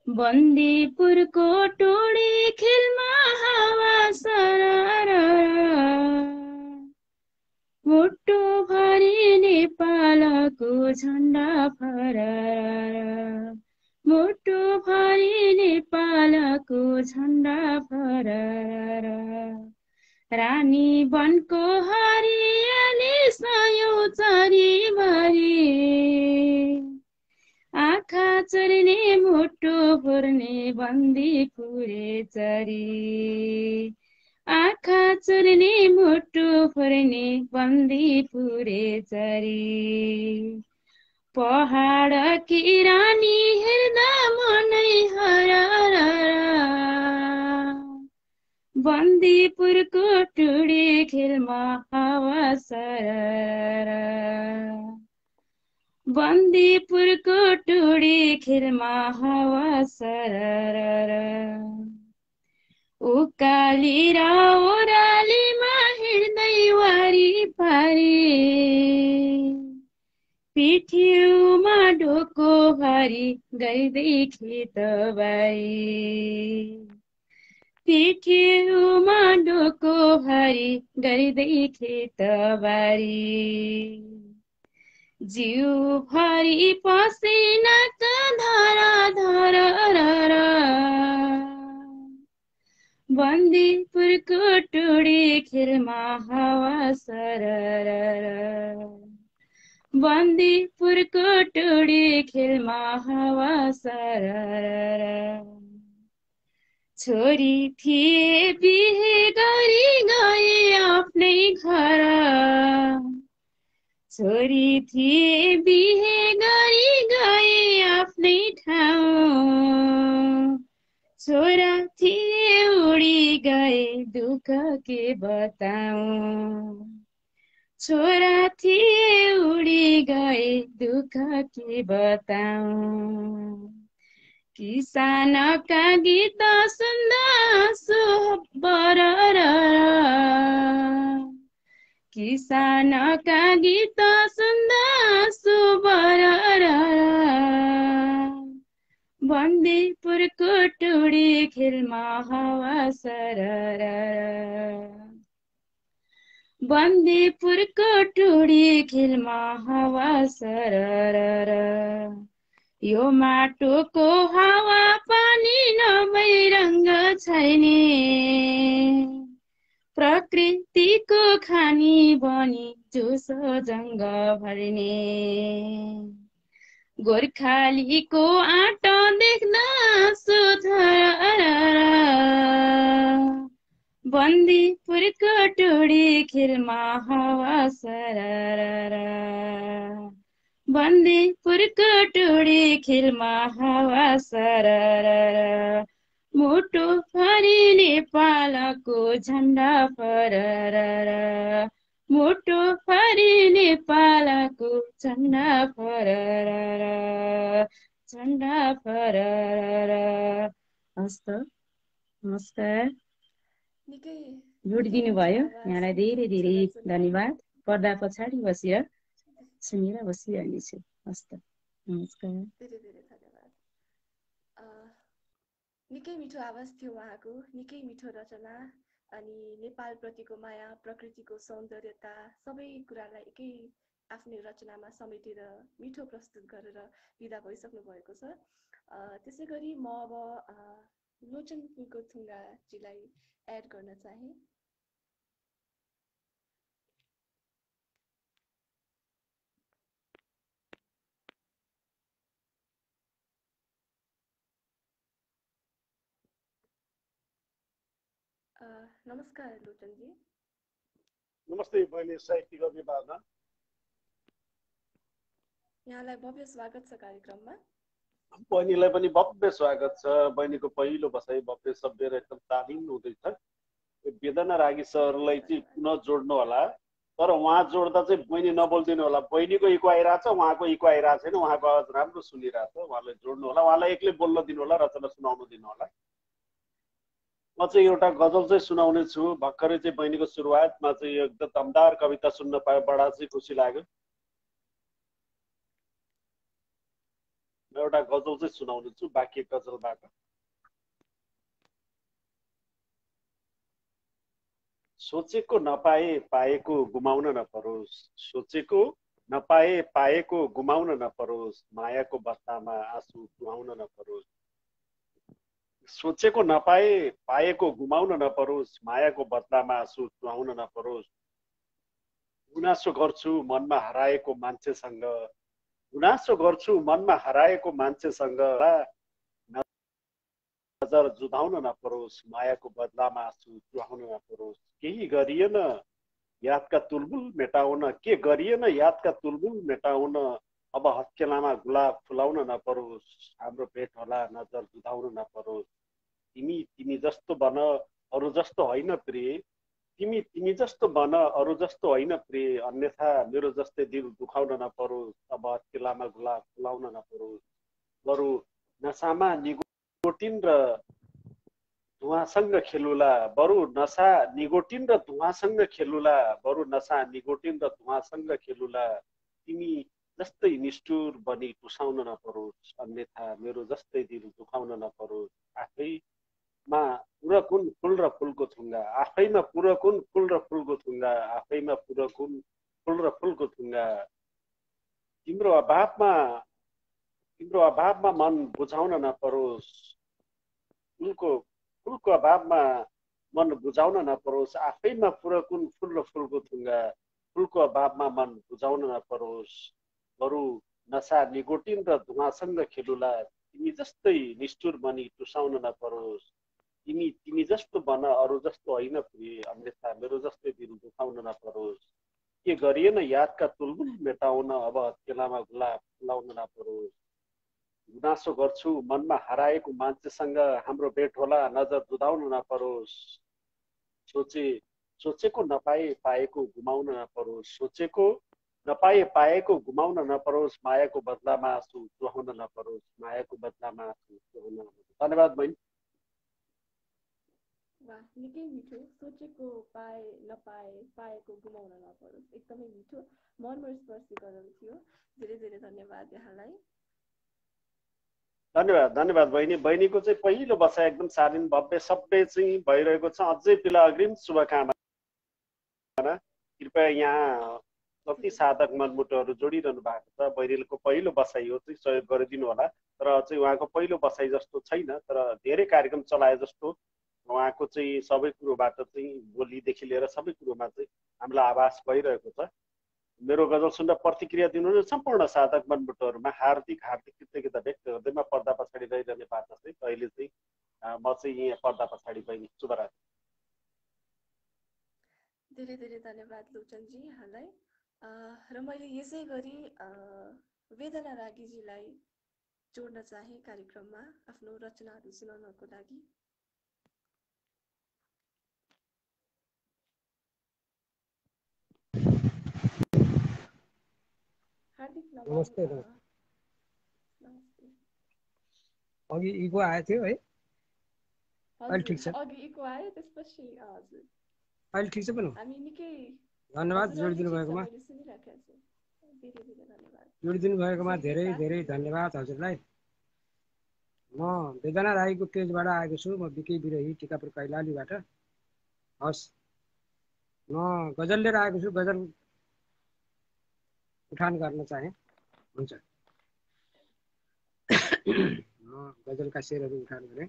बन्दीपुरको टुडी खेलमा हावा सरर, मुटु भरि नेपालको झण्डा फरर, मुटु भरि नेपालको झण्डा फरर। रानी वनको हरियाली सयौं चरीभरि, आँखा चुर्ने मुटु फुर्ने बन्दीपुरे चरी, आँखा चुर्ने मुटु फुर्ने बन्दीपुरे चरी। पहाडकी रानी हेर्दा मनै हरर, बन्दीपुरको टुडी खेलमा हावा सरर, बन्दीपुरको टुडी खेलमा हावा सरर। उकाली र ओह्रालीमा हिँड्दै वारिपारि, पिठ्यूमा ढोको भारी गर्दै खेतबारी, पिठ्यूमा ढोको भारी गर्दै खेतबारी। जिउ भरि पसिनाका धारा धरर, बन्दीपुरको टुडी खेलमा हावा सरर, बन्दीपुरको टुडी खेलमा हावा सरर। छोरी थिए बिहे गरी गए आफ्नै घर, छोरी थिए बिहे गरी गए आफ्नै ठाउँ, छोरा थिए उडी गए दुःख के बताऊं, छोरा थिए उडी गए दुःख के बताऊं। किसानका गीत सुन्दा आँसु बरर, किसानका गीत सुन्दा आँसु बरर, बन्दीपुरको टुडी खेलमा हावा सरर, बन्दीपुरको टुडी खेलमा हावा सरर। यो माटोको हावा पानी नभई रङ्ग छैन, प्रकृतिको खानी बनी जोसो जङ्ग भर्ने, गोर्खालीको आँट देख्न सुथरा बन्दीपुरको टोडी खेलमा हावा सरर बन्दीपुरको टोडी खेलमा हावा सरर मुटु फरी नेपालको झन्डा फरर मुटु फरी नेपालको झन्डा फरर झन्डा फरर। हस् त, नमस्कार। निकै जोडिदिनु भयो, यहाँलाई धेरै धेरै धन्यवाद। पर्दा पछाडि बसेर सुनेर बसिरहनेछु। हस् त, नमस्कार। धेरै धेरै धन्यवाद। निकै मिठो आवाज थियो उहाँको, निकै मिठो रचना अनि नेपालप्रतिको माया, प्रकृतिको सौन्दर्यता सबै कुरालाई एकै आफ्नै रचनामा समेटेर मिठो प्रस्तुत गरेर विदा भइसक्नु भएको छ। त्यसै गरी म अब लोचन पुल्कोथुङ्गाजीलाई एड गर्न चाहे। नमस्कार लोचनजी। नमस्ते बहिनी, साहित्यिक अभिवादन। यहाँलाई भव्य स्वागत छ कार्यक्रममा। बहिनीलाई पनि भव्य स्वागत छ। बहिनीको पहिलो बसाइ भव्य सभ्य र एकदम तालिम हुँदैछ। वेदना रागी सरलाई चाहिँ पुनः जोड्नु होला, तर उहाँ जोड्दा चाहिँ बहिनी नबोलिदिनु होला। बहिनीको इको आइरहेको छ, उहाँको इको आइरहेको छैन। उहाँको आवाज राम्रो सुनिरहेको छ, उहाँलाई जोड्नु होला, उहाँलाई एक्लै बोल्न दिनु होला, रचना सुनाउनु दिनु होला। म चाहिँ एउटा गजल चाहिँ सुनाउने छु। भर्खरै चाहिँ बहिनीको सुरुवातमा चाहिँ एकदम दमदार कविता सुन्न पाए बडा चाहिँ खुसी लाग्यो। म एउटा गजल चाहिँ सुनाउने छु बाँकी गजलबाट। सोचेको नपाए पाएको गुमाउन नपरोस्, सोचेको नपाए पाएको गुमाउन नपरोस्, मायाको बदलामा आँसु चुहाउन नपरोस्। सोचेको नपाए पाएको गुमाउन नपरोस्, मायाको बदलामा आँसु चुहाउन नपरोस्। गुनासो गर्छु मनमा हराएको मान्छेसँग, गुनासो गर्छु मनमा हराएको मान्छेसँग, नजर जुधाउन नपरोस्, मायाको बदलामा आँसु चुहाउन नपरोस्। केही गरिएन यादका तुलबुल मेटाउन, के गरिएन यादका तुलबुल मेटाउन, अब हत्केलामा गुलाब फुलाउन नपरोस्, हाम्रो भेट होला नजर जुधाउन नपरोस्। तिमी तिमी जस्तो बन अरू जस्तो होइन प्रिय, तिमी तिमी जस्तो बन अरू जस्तो होइन प्रिय, अन्यथा मेरो जस्तै दिल दुखाउन नपरोस्, अब हत्केलामा गुलाब फुलाउन नपरोस्। बरु नसामा निकोटिन र धुवासँग खेलुला, बरु नसा निकोटिन र धुवासँग खेलुला, बरु नसा निकोटिन र धुवासँग खेलुला। तिमी जस्तै निष्ठुर बनी टुसाउन नपरोस्, अन्यथा मेरो जस्तै दिल दुखाउन नपरोस्। आफैमा पुरकुन फुल र फुलको थुङ्गा, आफैमा पुरकुन फुल र फुलको थुङ्गा, आफैमा पुरकुन फुल र फुलको थुङ्गा। तिम्रो अभावमा मन बुझाउन नपरोस्, फुलको अभावमा मन बुझाउन नपरोस्, आफैमा पुरकुन फुल र फुलको थुङ्गा, फुलको अभावमा मन बुझाउन नपरोस्। बरु नसा निकोटिन र धुवासँग खेलुला, तिमी जस्तै निष्ठुर बनी टुसाउन नपरोस्। तिमी तिमी जस्तो बन अरू जस्तो होइन प्रिय, अन्यथा मेरो जस्तै दिल दुखाउन नपरोस्। के गरिएन यादका तुलबुल मेटाउन, अब हत्केलामा गुलाब फुलाउन नपरोस्। गुनासो गर्छु मनमा हराएको मान्छेसँग, हाम्रो भेट होला नजर जुधाउन नपरोस्। सोचेको नपाए पाएको गुमाउन नपरोस्, सोचेको नपाए पाएको गुमाउन नपरोस्, मायाको बदलामा आँसु चुहाउन नपरोस्, मायाको बदलामा आँसु चुहाउन नपरोस्। धन्यवाद बहिनी। वाह, निकै मिठो। सोचेको पाए नपाए पाएको गुमाउन नपरोस्, एकदमै मिठो मर्मस्पर्शी गजल थियो। धेरै धेरै धन्यवाद यहाँलाई। धन्यवाद धन्यवाद बहिनी। बहिनीको चाहिँ पहिलो बसाइ एकदम शालीन भव्य सभ्य चाहिँ भइरहेको छ। अझै पिला अग्रिम शुभकामना। कृपया यहाँ कति साधक मनमुटुहरू जोडिरहनु भएको छ। बहिनीको पहिलो बसाइ हो, चाहिँ सहयोग गरिदिनु होला। तर चाहिँ उहाँको पहिलो बसाइ जस्तो छैन, तर धेरै कार्यक्रम चलाए जस्तो उहाँको चाहिँ सबै कुरोबाट चाहिँ बोलीदेखि लिएर सबै कुरोमा चाहिँ हामीलाई आभास भइरहेको छ। मेरो गजल सुनेर प्रतिक्रिया दिनुहुने सम्पूर्ण साधक मनमुटुहरूमा हार्दिक हार्दिक कृतज्ञता व्यक्त गर्दै म पर्दा पछाडि रहिरहने पात्र चाहिँ अहिले चाहिँ म चाहिँ यहाँ पर्दा पछाडि बहिनी शुभरात्री। धेरै धेरै धन्यवाद लोचनजी यहाँलाई। र मैले यसै गरी वेदना रागीजीलाई जोड्न चाहे कार्यक्रममा आफ्नो रचनाहरू सुनाउनको लागि। हार्दिक नमस्ते। नमस्ते। अघि इको आएको थियो है? अहिले ठिक छ? अघि इको आयो, त्यसपछि हजुर अहिले ठिक छ पनि? हामी निकै धन्यवाद जोडिदिनु भएकोमा। मैले सुनिराखेको छु। धेरै धेरै धन्यवाद। जोडिदिनु भएकोमा धेरै धेरै धन्यवाद हजुरलाई। म वेदना राईको पेजबाट आएको छु। म बिके बिरही टिकापुर कैलालीबाट। हस्, म गजल लिएर आएको छु। गजल उठान गर्न चाहे। हुन्छ, म गजलका शेरहरू उठान गरेँ।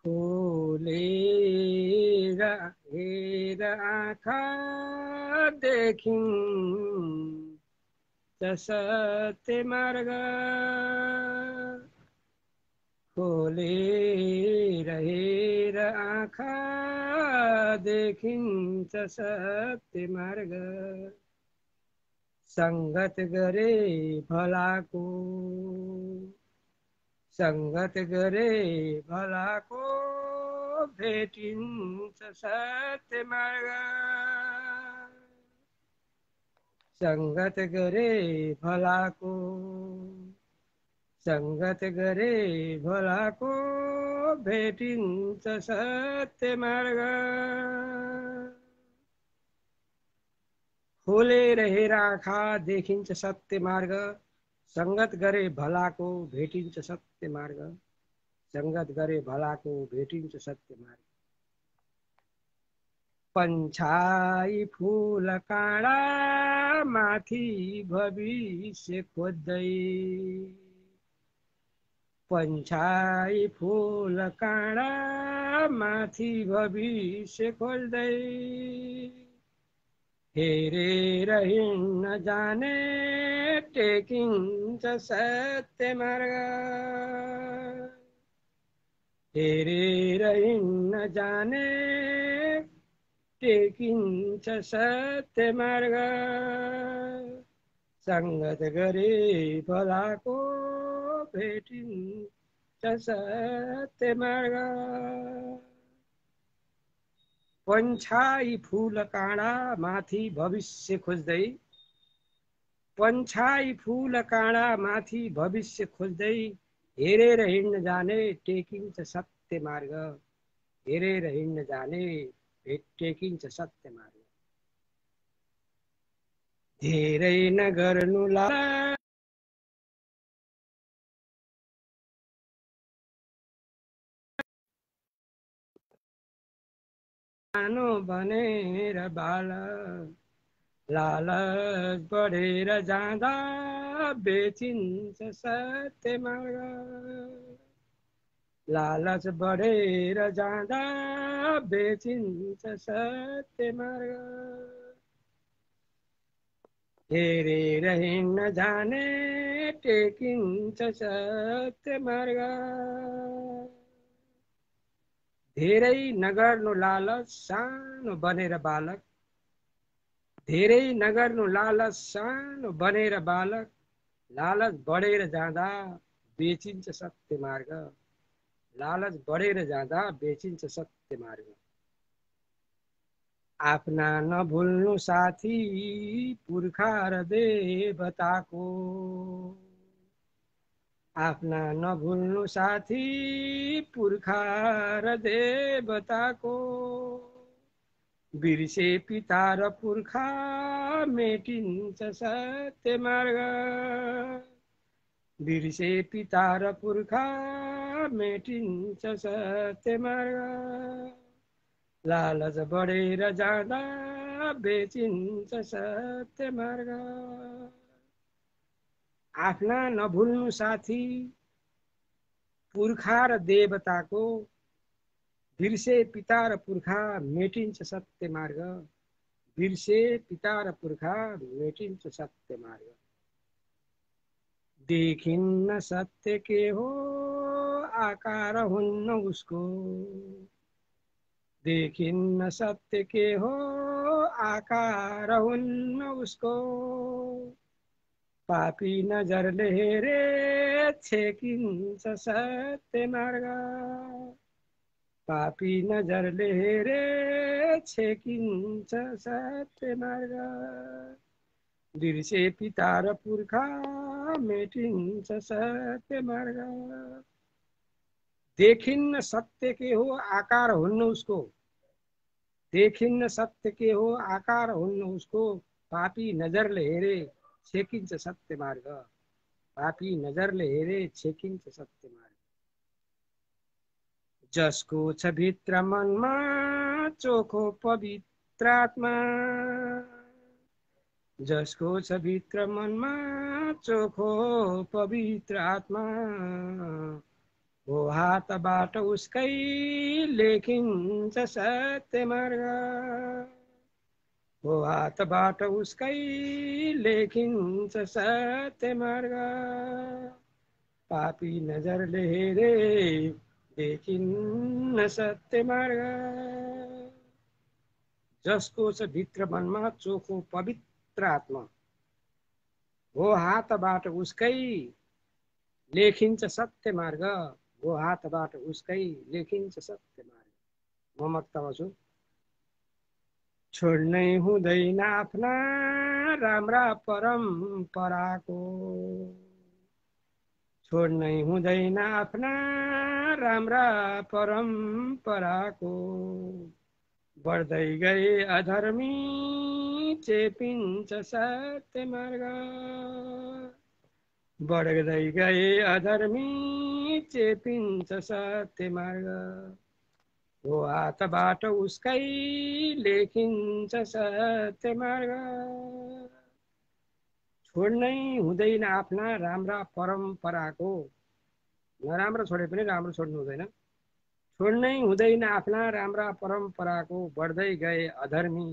खोलेर हेर आँखा देखिन्छ सत्य मार्ग, खोलेर हेर आँखा देखिन्छ सत्य मार्ग, संगत गरे भलाको, संगत गरे भलाको भेटिन्छ सत्य मार्ग, संगत गरे भलाको, संगत गरे भलाको भेटिन्छ सत्य मार्ग, खोलेर हेर आँखा देखिन्छ सत्य मार्ग, संगत गरे भलाको भेटिन्छ सत्य मार्ग, संगत गरे भलाको भेटिन्छ सत्य मार्ग, पन्छाई फूल काँडा माथि भविष्य खोज्दै, पन्छाई फूल काँडा माथि भविष्य खोज्दै, हेरेर हिँड्न जाने टेकिन्छ सत्य मार्ग, हेरेर हिँड्न जाने टेकिन्छ सत्य मार्ग, संगत गरे भलाको भेटिन्छ सत्य मार्ग, पन्छाई फूल काँडा माथि भविष्य खोज्दै, पन्छाई फूल काँडा माथि भविष्य खोज्दै, हेरेर हिँड्न जाने टेकिन्छ सत्य मार्ग, हेरेर हिँड्न जाने टेकिन्छ सत्य मार्ग, धेरै नगर्नु सानो बनेर बालक, लालच बढेर जाँदा बेचिन्छ सत्य मार्ग, लालच बढेर जाँदा बेचिन्छ सत्य मार्ग, हेरेर हिँड्न जाने टेकिन्छ सत्य मार्ग, धेरै नगर्नु लालच सानो बनेर बालक, धेरै नगर्नु लालच सानो बनेर बालक, लालच बढेर जाँदा बेचिन्छ सत्य मार्ग, लालच बढेर जाँदा बेचिन्छ सत्य मार्ग, आफ्ना नभुल्नु साथी पुर्खा र देवताको, आफ्ना नभुल्नु साथी पुर्खा र देवताको, बिर्से पिता र पुर्खा मेटिन्छ सत्य मार्ग, बिर्से पिता र पुर्खा मेटिन्छ सत्य मार्ग, लालच बढेर जाँदा बेचिन्छ सत्य मार्ग, आफ्ना नभुल्नु साथी पुर्खा र देवताको, बिर्से पिता र पुर्खा मेटिन्छ सत्य मार्ग, बिर्से पिता र पुर्खा मेटिन्छ सत्य मार्ग। देखिन्न सत्य के हो आकार हुन्न उसको, देखिन्न सत्य के हो आकार हुन्न उसको, पापी नजरले हेरे छेकिन्छ सत्य मार्ग, पापी नजरले हेरे छेकिन्छ सत्य मार्ग। बिर्से पिता र पुर्खा मेटिन्छ सत्य मार्ग। देखिन्न सत्य के हो आकार हुन्न उसको, देखिन्न सत्य के हो आकार हुन्न उसको, पापी नजरले हेरे छेकिन्छ सत्य मार्ग, पापी नजरले हेरे छेकिन्छ सत्य मार्ग। जसको छ भित्र मनमा चोखो पवित्र आत्मा, जसको छ भित्र मनमा चोखो पवित्र आत्मा, हो हातबाट उसकै लेखिन्छ सत्य मार्ग, हो हातबाट उसकै लेखिन्छ सत्य मार्ग। पापी नजरले हेरे देखिन्न सत्य मार्ग। जसको छ भित्र मनमा चोखो पवित्र आत्मा, हो हातबाट उसकै लेखिन्छ सत्य मार्ग, हो हातबाट उसकै लेखिन्छ सत्य मार्ग। म मक्तमा छु। छोड्नै हुँदैन आफ्ना राम्रा परम्पराको, छोड्नै हुँदैन आफ्ना राम्रा परम्पराको, बढ्दै गए अधर्मी चेपिन्छ सत्य मार्ग, बढ्दै गए अधर्मी चेपिन्छ सत्य मार्ग। हो हातबाट उसकै लेखिन्छ सत्य मार्ग। छोड्नै हुँदैन आफ्ना राम्रा परम्पराको, नराम्रो छोडे पनि राम्रो छोड्नु हुँदैन। छोड्नै हुँदैन आफ्ना राम्रा परम्पराको, बढ्दै गए अधर्मी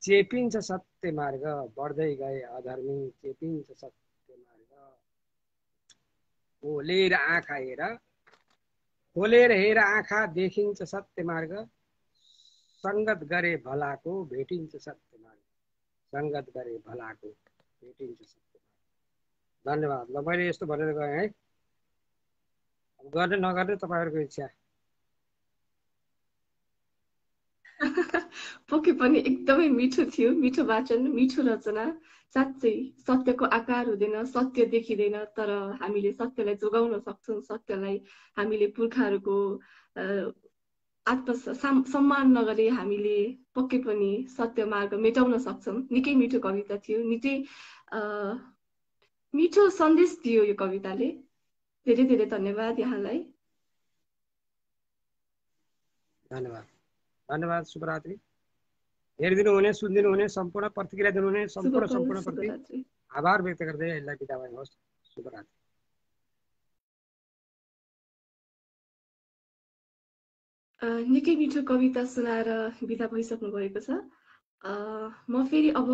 चेपिन्छ सत्य मार्ग, बढ्दै गए अधर्मी चेपिन्छ सत्य मार्ग। खोलेर आँखा हेर, खोलेर हेर आँखा देखिन्छ सत्य मार्ग, संगत गरे भलाको भेटिन्छ सत्य मार्ग, संगत गरे भलाको भेटिन्छ सत्य मार्ग। धन्यवाद। ल मैले यस्तो भनेर गएँ है, गर्ने नगर्ने तपाईँहरूको इच्छा। पक्कै पनि एकदमै मिठो थियो, मिठो वाचन, मिठो रचना। साँच्चै सत्यको आकार हुँदैन, सत्य देखिँदैन, तर हामीले सत्यलाई जोगाउन सक्छौँ, सत्यलाई हामीले पुर्खाहरूको सम्मान नगरे हामीले पक्कै पनि सत्य मार्ग मेटाउन सक्छौँ। निकै मिठो कविता थियो, निकै मिठो सन्देश दियो यो कविताले। धेरै धेरै धन्यवाद यहाँलाई। धन्यवाद। धन्यवाद। शुभरात्रि। हेरिदिनु हुने, सुनिदिनु हुने, सम्पूर्ण प्रतिक्रिया दिनुहुने सम्पूर्ण प्रति आभार व्यक्त गर्दै यसलाई बिदा गर्नुहोस्। शुभरात्रि। निकै मिठो कविता सुनाएर बिदा भइसक्नु भएको छ। म फेरि अब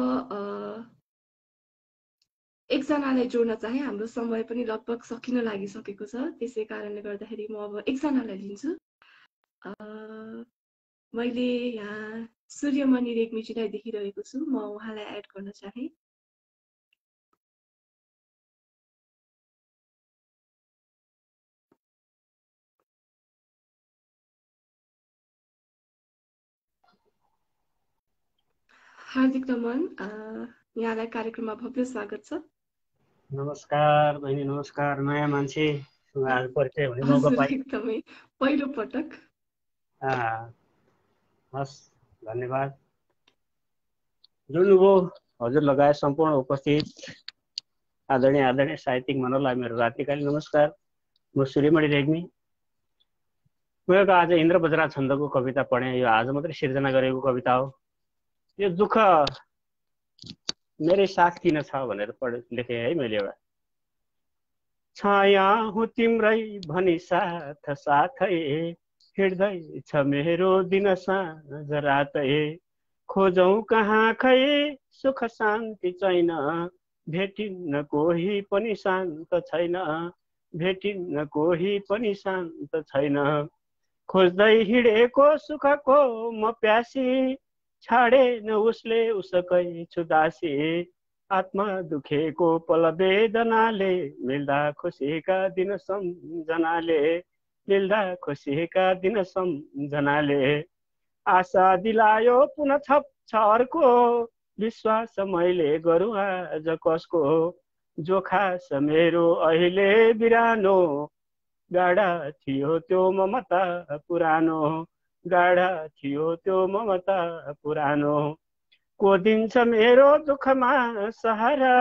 एकजनालाई जोड्न चाहे। हाम्रो समय पनि लगभग सकिन लागिसकेको छ, त्यसै कारणले गर्दाखेरि म अब एकजनालाई लिन्छु। मैले यहाँ सूर्यमणि रेग्मीजीलाई देखिरहेको छु, म उहाँलाई एड गर्न चाहे। हार्दिक नमन, यहाँलाई कार्यक्रममा भव्य स्वागत छ। नमस्कार बहिनी, नमस्कार। नयाँ मान्छे आज परिचय हुने मौका पाएँ, एकदमै पहिलो पटक। हस्, धन्यवाद। जोड्नुभयो हजुर लगायत सम्पूर्ण उपस्थित आदरणीय साहित्यिक मनोलाई मेरो रात्रिकालीन नमस्कार। म सूर्यमणि रेग्मी। मैले आज इन्द्र बज्रा छन्दको कविता पढेँ। यो आज मात्रै सिर्जना गरेको कविता हो। यो दुःख मेरै साथ किन छ भनेर लेखेँ है मैले। एउटा छाया हो तिम्रै भनी साथ साथै हिँड्दै छ मेरो दिन साँझ रातै, खोजौँ कहाँ खै सुख शान्ति छैन, भेटिन्न कोही पनि शान्त छैन, भेटिन्न कोही पनि शान्त छैन। खोज्दै हिँडेको सुखको म प्यासी, छाडेन उसले उसकै छुदासी। आत्मा दुखेको पल वेदनाले, मिल्दा खुसीका दिन सम्झनाले, मिल्दा खुसीका दिन सम्झनाले। आशा दिलायो पुनः थप छ अर्को, विश्वास मैले गरौँ आज कसको। जोखा छ मेरो अहिले बिरानो, गाढा थियो त्यो ममता पुरानो, गाढा थियो त्यो ममता पुरानो। को दिन्छ मेरो दुःखमा सहारा,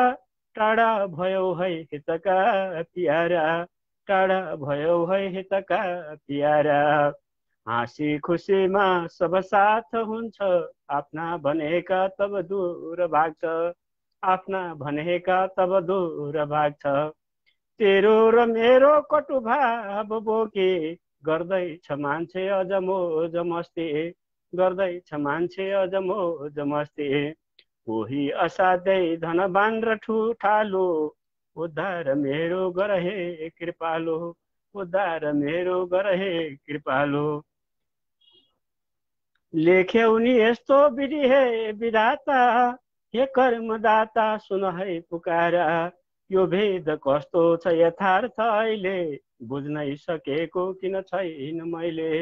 टाढा भयो है हितका प्यारा, टाढा भयो है हितका प्यारा। हाँसी खुसीमा सब साथ हुन्छ, आफ्ना भनेका तब दूर भाग्छ, आफ्ना भनेका तब दूर भाग्छ। तेरो र मेरो कटु भाव बोके, गर्दैछ मान्छे अझ मोज मस्ती, गर्दैछ मान्छे अझ मोज मस्ती। कोही असाध्यै धनवान र ठुठालो, उद्धार मेरो गरहे कृपालो, उद्धार मेरो गरहे कृपालो। लेख्यौ नि यस्तो विधि हे विधाता, हे कर्मदाता सुन है पुकारा। यो भेद कस्तो छ यथार्थ अहिले, बुझ्नै सकेको किन छैन मैले,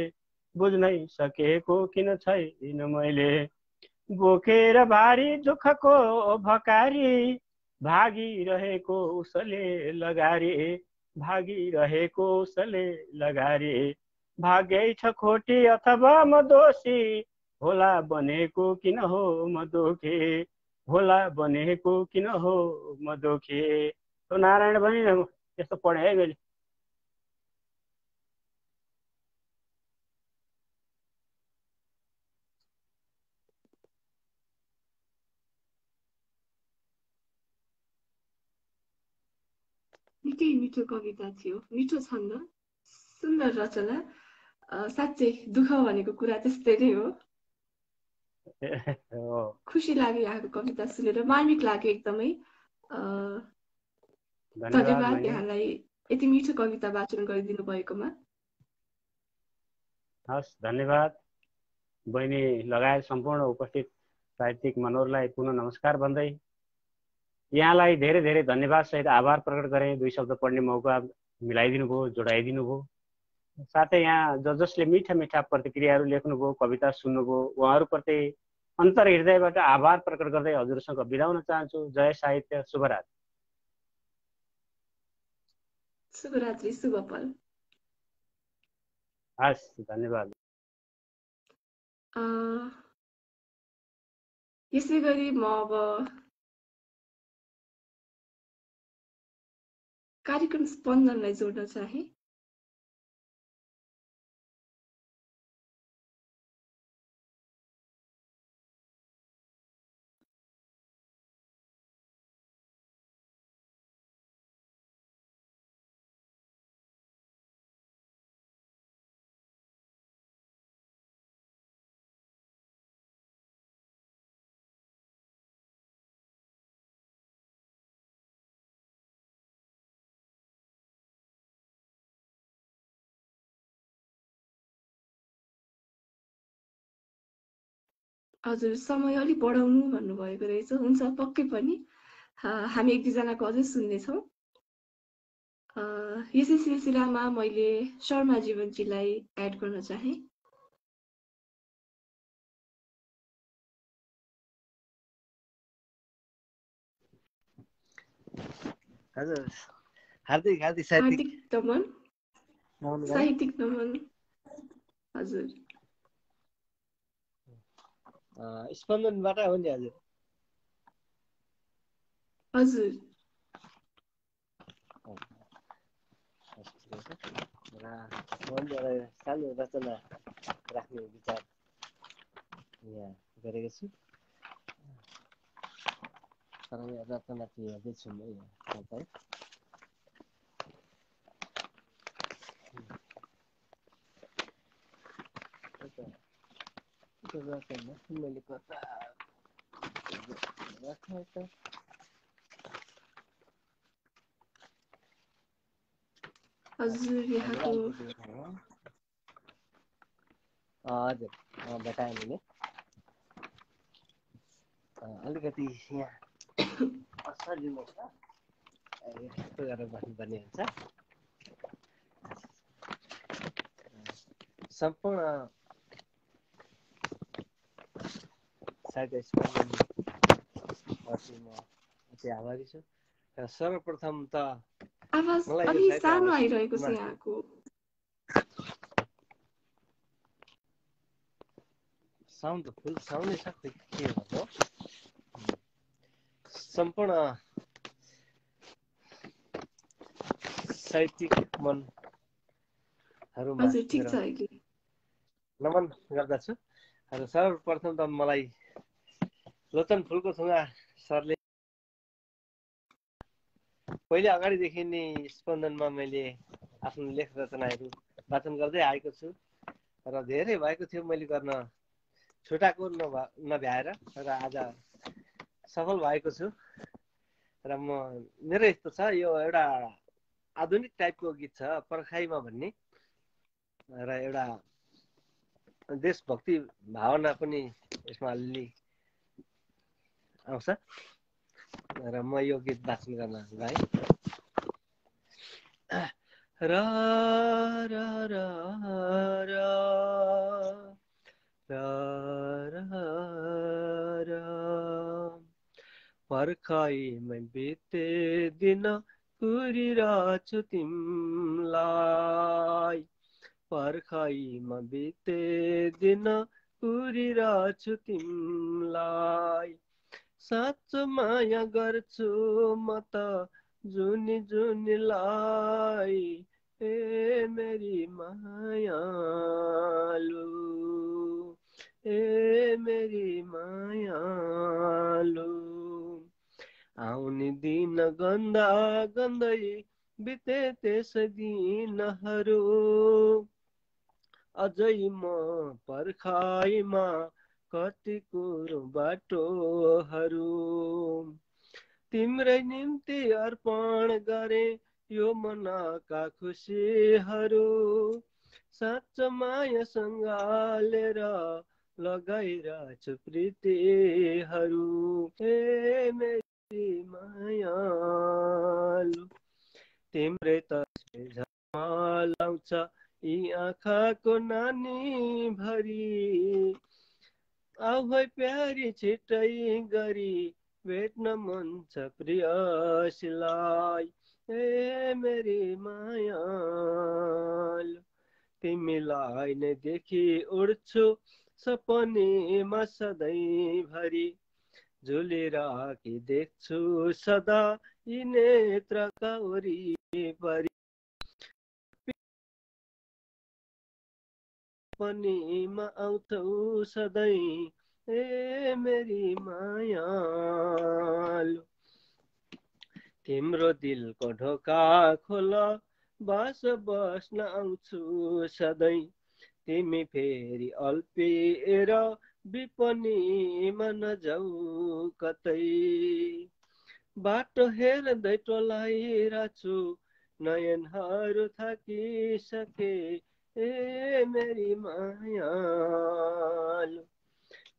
बुझ्नै सकेको किन छैन मैले। बोकेर भारी दुःखको भकारी, भागिरहेको उसले लगारी, भागिरहेको उसले लगारी। भाग्यै छ खोटी अथवा म दोषी, होला बनेको किन हो म दुखी, होला बनेको किन हो म दुखी। तो नारायण पनि यस्तो पढे है मैले। निकै मिठो कविता थियो, मिठो छन्द, सुन्दर रचना। साँच्चै दुःख भनेको कुरा त्यस्तै नै हो। खुसी लाग्यो यहाँको कविता सुनेर, मार्मिक लाग्यो एकदमै। धन्यवाद यहाँलाई यति मिठो कविता वाचन गरिदिनु भएकोमा। हस्, धन्यवाद बहिनी लगायत सम्पूर्ण उपस्थित साहित्यिक मनोहरलाई पुनः नमस्कार भन्दै यहाँलाई धेरै धेरै धन्यवाद सहित आभार प्रकट गरेँ। दुई शब्द पढ्ने मौका मिलाइदिनु भयो, जोडाइदिनु भयो। साथै यहाँ जसले मिठा मिठा प्रतिक्रियाहरू लेख्नुभयो, कविता सुन्नुभयो, उहाँहरूप्रति अन्तर हृदयबाट आभार प्रकट गर्दै हजुरसँग बिदा हुन चाहन्छु। जय साहित्य, शुभरात्रि। शुभरात्रि, शुभ पल। हस्, धन्यवाद। यसै गरी म अब कार्यक्रम स्पन्दनलाई जोड्न चाहे। हजुर, समय अलिक बढाउनु भन्नुभएको रहेछ। हुन्छ, पक्कै पनि हामी एक दुईजनाको अझै सुन्नेछौँ। यसै सिलसिलामा मैले शर्मा जीवनजीलाई एड गर्न चाहे। हजुर, हार्दिक हार्दिक नमन, साहित्यिक नमन। हजुर, स्पन्दनबाट हो नि। हजुर हजुर, सानो रचना राख्ने विचार यहाँ गरेको छु। रचना चाहिँ हेर्दैछु म यहाँ। रचना मैले कता हजुर यहाँको हजुर बताएँ मैले अलिकति यहाँ सजिलो छ यस्तो गरेर बस्नुपर्ने हुन्छ सम्पूर्ण साहित्य स्पर्धनप्रति म अति आभारी छु र सर्वप्रथम त आवाज अलि सानो आइरहेको छ यहाँको साउन्ड त फुल साउन्डै छ खोइ के हो सम्पूर्ण साहित्यिक मनहरूमा नमन गर्दछु र सर्वप्रथम त मलाई लोचन फुलको थुङ्गा सरले पहिले अगाडिदेखि नै स्पन्दनमा मैले आफ्नो लेख रचनाहरू वाचन गर्दै आएको छु र धेरै भएको थियो मैले गर्न छुटाएको नभ्याएर र आज सफल भएको छु र मेरो यस्तो छ यो एउटा आधुनिक टाइपको गीत छ पर्खाइमा भन्ने र एउटा देशभक्ति भावना पनि यसमा अलि आउँछ र म यो गीत वाचन गर्न गएँ र र र र र र पर्खाइमै बिते दिन कुरिरहेछु तिमलाई पर्खाइमा बिते दिन कुरिरहेछु तिमलाई साँचो माया गर्छु म त जुनी जुनीलाई ए मेरी मायालु ए मेरी मायालु आउने दिन गन्दा गन्दै बिते त्यसै दिनहरू अझै म पर्खाइमा कति कुरो बाटोहरू तिम्रै निम्ति अर्पण गरे यो मनका खुसीहरू साँचो मायासँग लिएर लगाइरहेछु प्रीतिहरू ए मेरी मायालु तिम्रै तस्बिर झलमलाउँछ यी आँखाको नानी भरी आऊ है प्यारी छिटै गरी भेट्न मन छ प्रियसीलाई ए मेरी मायालु तिमीलाई नै देखि उड्छु सपनीमा सधैँभरि झुलिराखी देख्छु सदा यी नेत्रका वरिपरि सपनीमा आउँछौ सधैँ ए मेरी मायालु तिम्रो दिलको ढोका खोल बास बस्न आउँछु सधैँ तिमी फेरि अल्पिएर विपनीमा नजाऊ कतै बाटो हेर्दै टोलाइरहेछु नयनहरू थाकिसके ए मेरी मायालु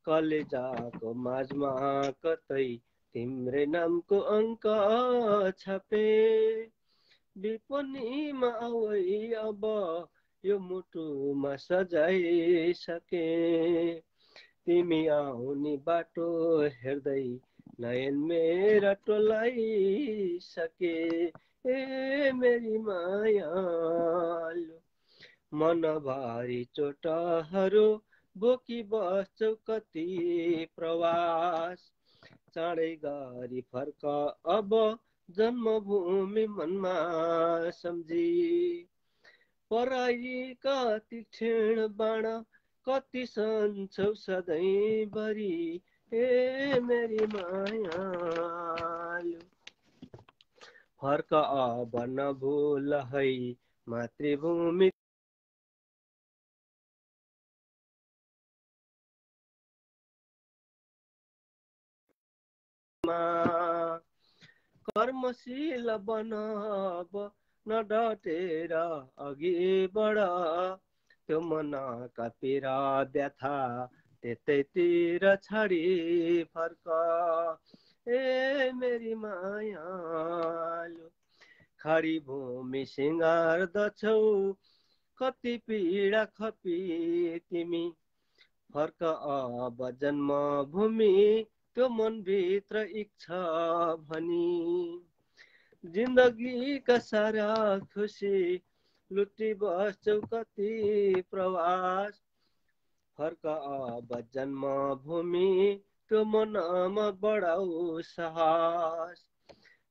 कलेजाको माझमा कतै तिम्रै नामको अङ्क छापे विपनीमा आऊ अब यो मुटुमा सजाइसके तिमी आउने बाटो हेर्दै नयन मेरा टोलाइसके ए मेरी मायालु मनभरि चोटहरू बोकी बस्छौ कति प्रवास चाँडै गरी फर्क अब जन्मभूमि मनमा सम्झी पराईका तीक्ष्ण बाण कति सन्छौ सधैँभरि ए मेरी मायालु फर्क अब नभुल है मातृभूमि कर्मशील बन अब नडटेर अघि बढ त्यो मनका पीडा व्यथा त्यतैतिर छाडी फर्क ए मेरी मायालु खाडी भूमि सिँगार्दछौ कति पीडा खपी तिमी फर्क अब जन्मभूमि त्यो मनभित्र इच्छा भनी जिन्दगीका सारा खुसी लुटी बस्छौ कति प्रवास फर्क अब जन्मभूमि त्यो मनमा बढाउ साहस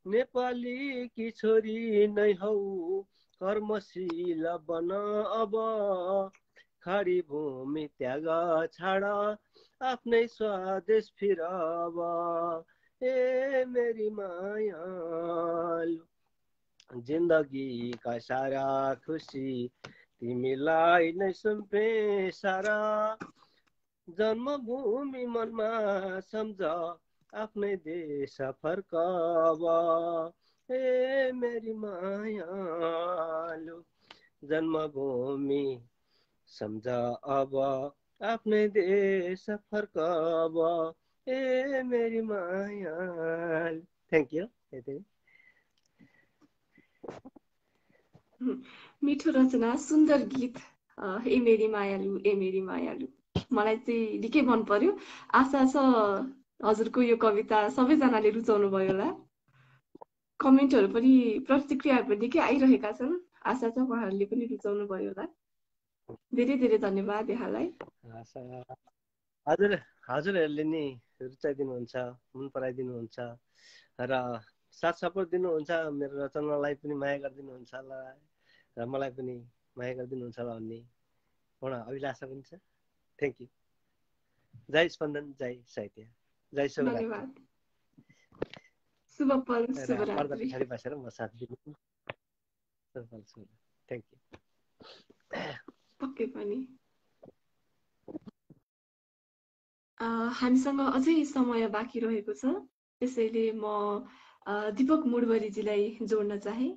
नेपाली की छोरी नै हौ कर्मशील बन अब खाडी भूमि त्याग छाड आफ्नै स्वदेश फिर अब ए मेरी मायालु जिन्दगीका सारा खुसी तिमीलाई नै सुम्पे सारा जन्मभूमि मनमा सम्झ आफ्नै देश फर्कब ए मेरी मायालु जन्मभूमि सम्झ अब आफ्नै देश फर्कब ए मेरी मायालु थ्याङ्क यू। मिठो रचना, सुन्दर गीत। ए मेरी मायालु ए मेरी मायालु मलाई चाहिँ निकै मन पर्यो। आशा छ हजुरको यो कविता सबैजनाले रुचाउनु भयो होला। कमेन्टहरू पनि प्रतिक्रियाहरू पनि निकै आइरहेका छन्। आशा छ उहाँहरूले पनि रुचाउनु भयो होला। धेरै धेरै धन्यवाद यहाँलाई। हजुरहरूले नि रुचाइदिनुहुन्छ, मन पराइदिनुहुन्छ र साथ सपोर्ट दिनुहुन्छ, मेरो रचनालाई पनि माया गरिदिनुहुन्छ होला र मलाई पनि माया गरिदिनुहुन्छ होला भन्ने एउटा अभिलाषा पनि छ। Thank you. जय स्पन्दन, जय साहित्य, जय धन्यवाद। शुभ पल, शुभरात्रि। पछाडि बसेर म साथ दिनु। Thank you. पक्कै पनि। हामीसँग अझै समय बाँकी रहेको छ, त्यसैले म दीपक मुडवरीजीलाई जोड्न चाहे।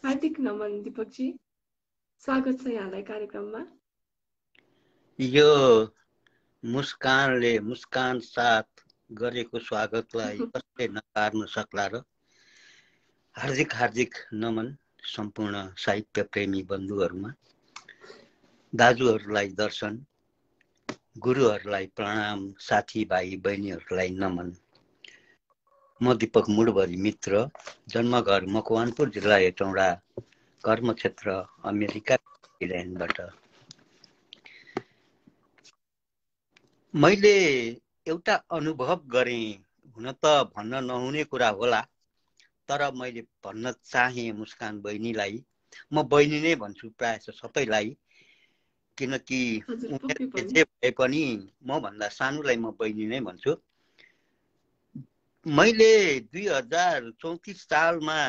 हार्दिक नमन दीपकजी, स्वागत छ यहाँलाई कार्यक्रममा। यो मुस्कानले मुस्कान साथ गरेको स्वागतलाई कसले नकार्न सक्ला र। हार्दिक हार्दिक नमन सम्पूर्ण साहित्य प्रेमी बन्धुहरूमा, दाजुहरूलाई दर्शन, गुरुहरूलाई प्रणाम, साथीभाइ बहिनीहरूलाई नमन। म दीपक मुडवरी मित्र, जन्मघर मकवानपुर जिल्ला हेटौँडा, कर्मक्षेत्र अमेरिका इल्यान्डबाट। मैले एउटा अनुभव गरेँ, हुन त भन्न नहुने कुरा होला, तर मैले भन्न चाहे मुस्कान बहिनीलाई। म बहिनी नै भन्छु प्रायः सबैलाई, किनकि उमेरले जे भए पनि म भन्दा सानोलाई म बहिनी नै भन्छु। मैले 2034 सालमा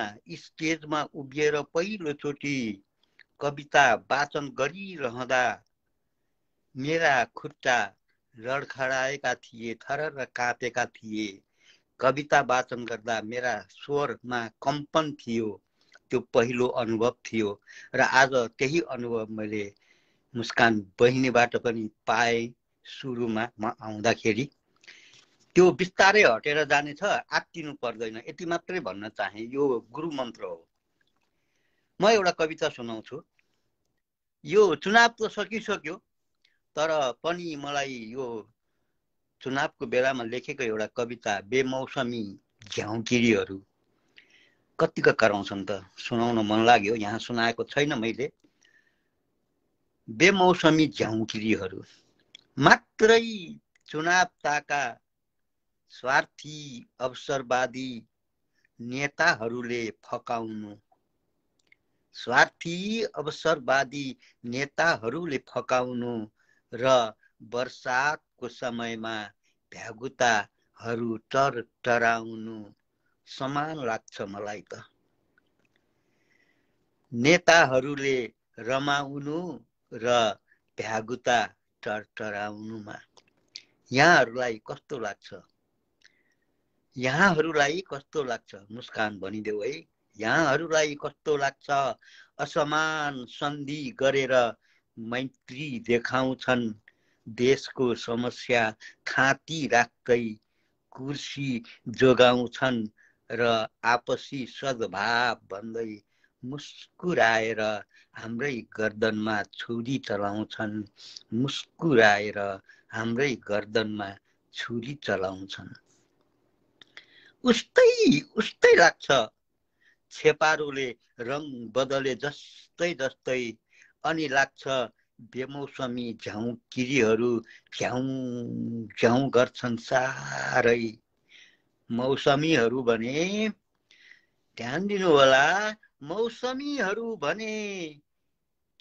स्टेजमा उभिएर पहिलोचोटि कविता वाचन गरिरहँदा मेरा खुट्टा लडखडाएका थिए, थरर काँपेका थिए। कविता वाचन गर्दा मेरा स्वरमा कम्पन थियो। त्यो पहिलो अनुभव थियो र आज त्यही अनुभव मैले मुस्कान बहिनीबाट पनि पाएँ। सुरुमा म आउँदाखेरि त्यो बिस्तारै हटेर जानेछ, आत्तिनु पर्दैन, यति मात्रै भन्न चाहे। यो गुरु मन्त्र हो। म एउटा कविता सुनाउँछु। यो चुनाव त सकिसक्यो, तर पनि मलाई यो चुनावको बेलामा लेखेको एउटा कविता बेमौसमी झ्याउकिरीहरू कतिका कराउँछन् त, सुनाउन मन लाग्यो। यहाँ सुनाएको छैन मैले। बेमौसमी झ्याउकिरीहरू मात्रै चुनाव ताका स्वार्थी अवसरवादी नेताहरूले फकाउनु, स्वार्थी अवसरवादी नेताहरूले फकाउनु र वर्षातको समयमा भ्यागुताहरू टरटराउनु समान लाग्छ मलाई त। नेताहरूले रमाउनु र भ्यागुता टरटराउनुमा। यहाँहरूलाई कस्तो लाग्छ मुस्कान भनिदेऊ है। यहाँहरूलाई कस्तो लाग्छ असमान सन्धि गरेर मैत्री देखाउँछन्, देशको समस्या थाती राख्दै कुर्सी जोगाउँछन् र आपसी सद्भाव भन्दै मुस्कुराएर हाम्रै गर्दनमा छुरी चलाउँछन्, मुस्कुराएर हाम्रै गर्दनमा छुरी चलाउँछन्। उस्तै लाग्छ छेपारोले रङ बदले जस्तै अनि लाग्छ बेमौसमी झ्याउकिरीहरू झ्याउ गर्छन् साह्रै। मौसमीहरू भने ध्यान दिनु होला, मौसमीहरू भने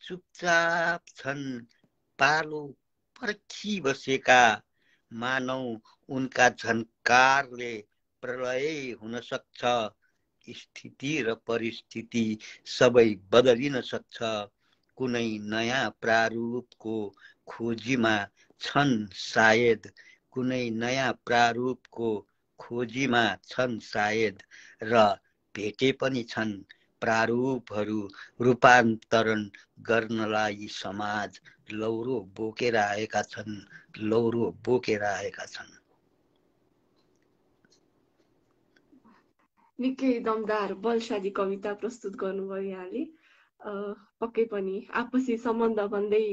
चुपचाप छन् पालो पर्खी बसेका, मानौ उनका झन्कारले प्रलय हुन सक्छ, स्थिति र परिस्थिति सबै बदलिन सक्छ। कुनै नयाँ प्रारूपको खोजीमा छन् सायद, कुनै नयाँ प्रारूपको खोजीमा छन् सायद, र भेटे पनि छन् प्रारूपहरू रूपान्तरण गर्नलाई समाज लौरो बोकेर आएका छन्। निकै दमदार बलशाली कविता प्रस्तुत गर्नुभयो यहाँले। पक्कै पनि आपसी सम्बन्ध भन्दै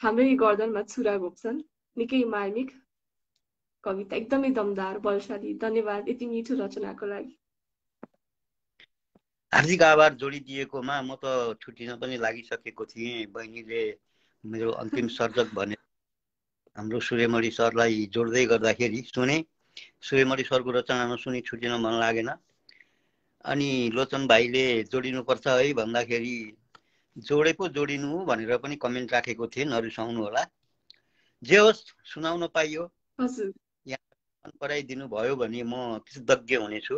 हाम्रै गर्दनमा छुरा घोप्छन्। निकै मार्मिक कविता, एकदमै दमदार बलशाली। धन्यवाद यति मिठो रचनाको लागि। हार्दिक आभार जोडिदिएकोमा। म त छुट्टिन पनि लागिसकेको थिएँ। बहिनीले मेरो अन्तिम सर्जक भने हाम्रो सूर्यमणि सरलाई जोड्दै गर्दाखेरि सुने। सूर्यमणि सरको रचना नसुनी छुट्टिन मन लागेन। अनि लोचन भाइले जोडिनुपर्छ है भन्दाखेरि जोडे पो जोडिनु भनेर पनि कमेन्ट राखेको थिएँ, नरिसाउनु होला। जे होस् सुनाउन पाइयो। हजुर, यहाँ मन पराइदिनु भयो भने म कृतज्ञ हुनेछु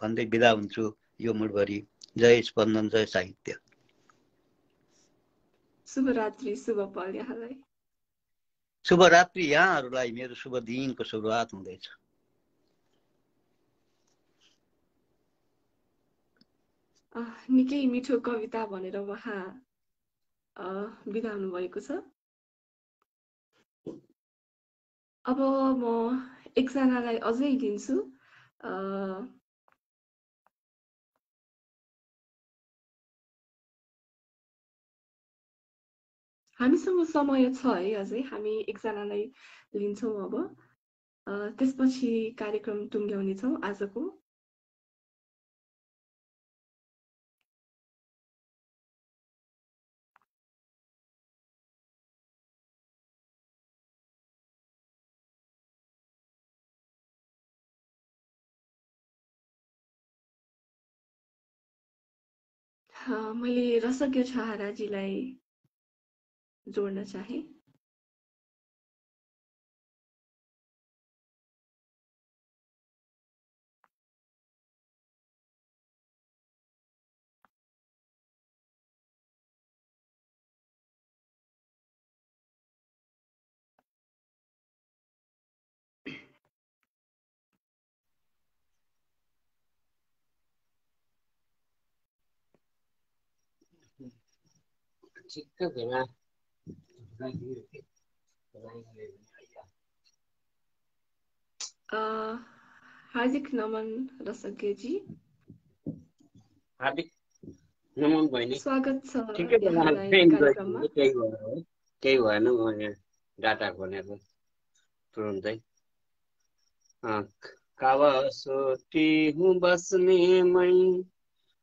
भन्दै बिदा हुन्छु यो मुडभरि। जय स्पन्दन, जय साहित्य। शुभरात्रि, शुभ पल यहाँलाई। शुभरात्रि यहाँहरूलाई। मेरो शुभ दिनको सुरुवात हुँदैछ। निकै मिठो कविता भनेर उहाँ बिदा हुनुभएको छ। अब म एकजनालाई अझै दिन्छु। हामीसँग समय छ है अझै, हामी एकजनालाई लिन्छौँ अब। त्यसपछि कार्यक्रम टुङ्ग्याउनेछौँ आजको। मैले रसज्ञ छहाराजीलाई जोड्न चाहे। हार्दिक नमन रसज्ञजी। हार्दिक नमन बहिनी, स्वागत छ ठिकै यहाँलाई कार्यक्रममा। केही भएन, म यहाँ डाटा खोलेको तुरुन्तै। कावासोती हूँ बस्ने मै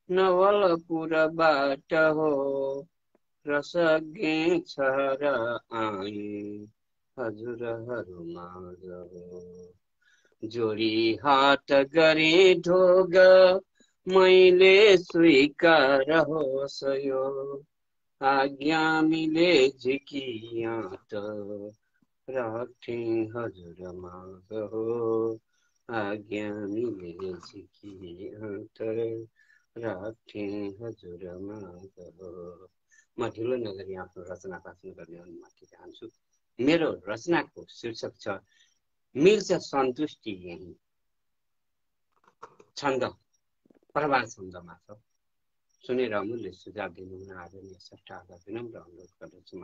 नवलपुरबाट हो, रसज्ञ छहरा आए हजुरहरूमा हो। जोडी हात गरे ढोग मैले स्वीकार होस् यो, आज्ञा मिले झिकिया त राखे हजुरमा हो, आज्ञा मिले झिकिया त राखे हजुरमा म ढिलो नगरी आफ्नो रचना वाचन गर्ने अनुमति चाहन्छु। मेरो रचनाको शीर्षक छ मिल्छ सन्तुष्टि यही। छन्द प्रभात छन्दमा छ। सुनेर अमूल्य सुझाव दिनु हुन आदरणीय श्रेष्ठलाई विनम्र अनुरोध गर्दछु।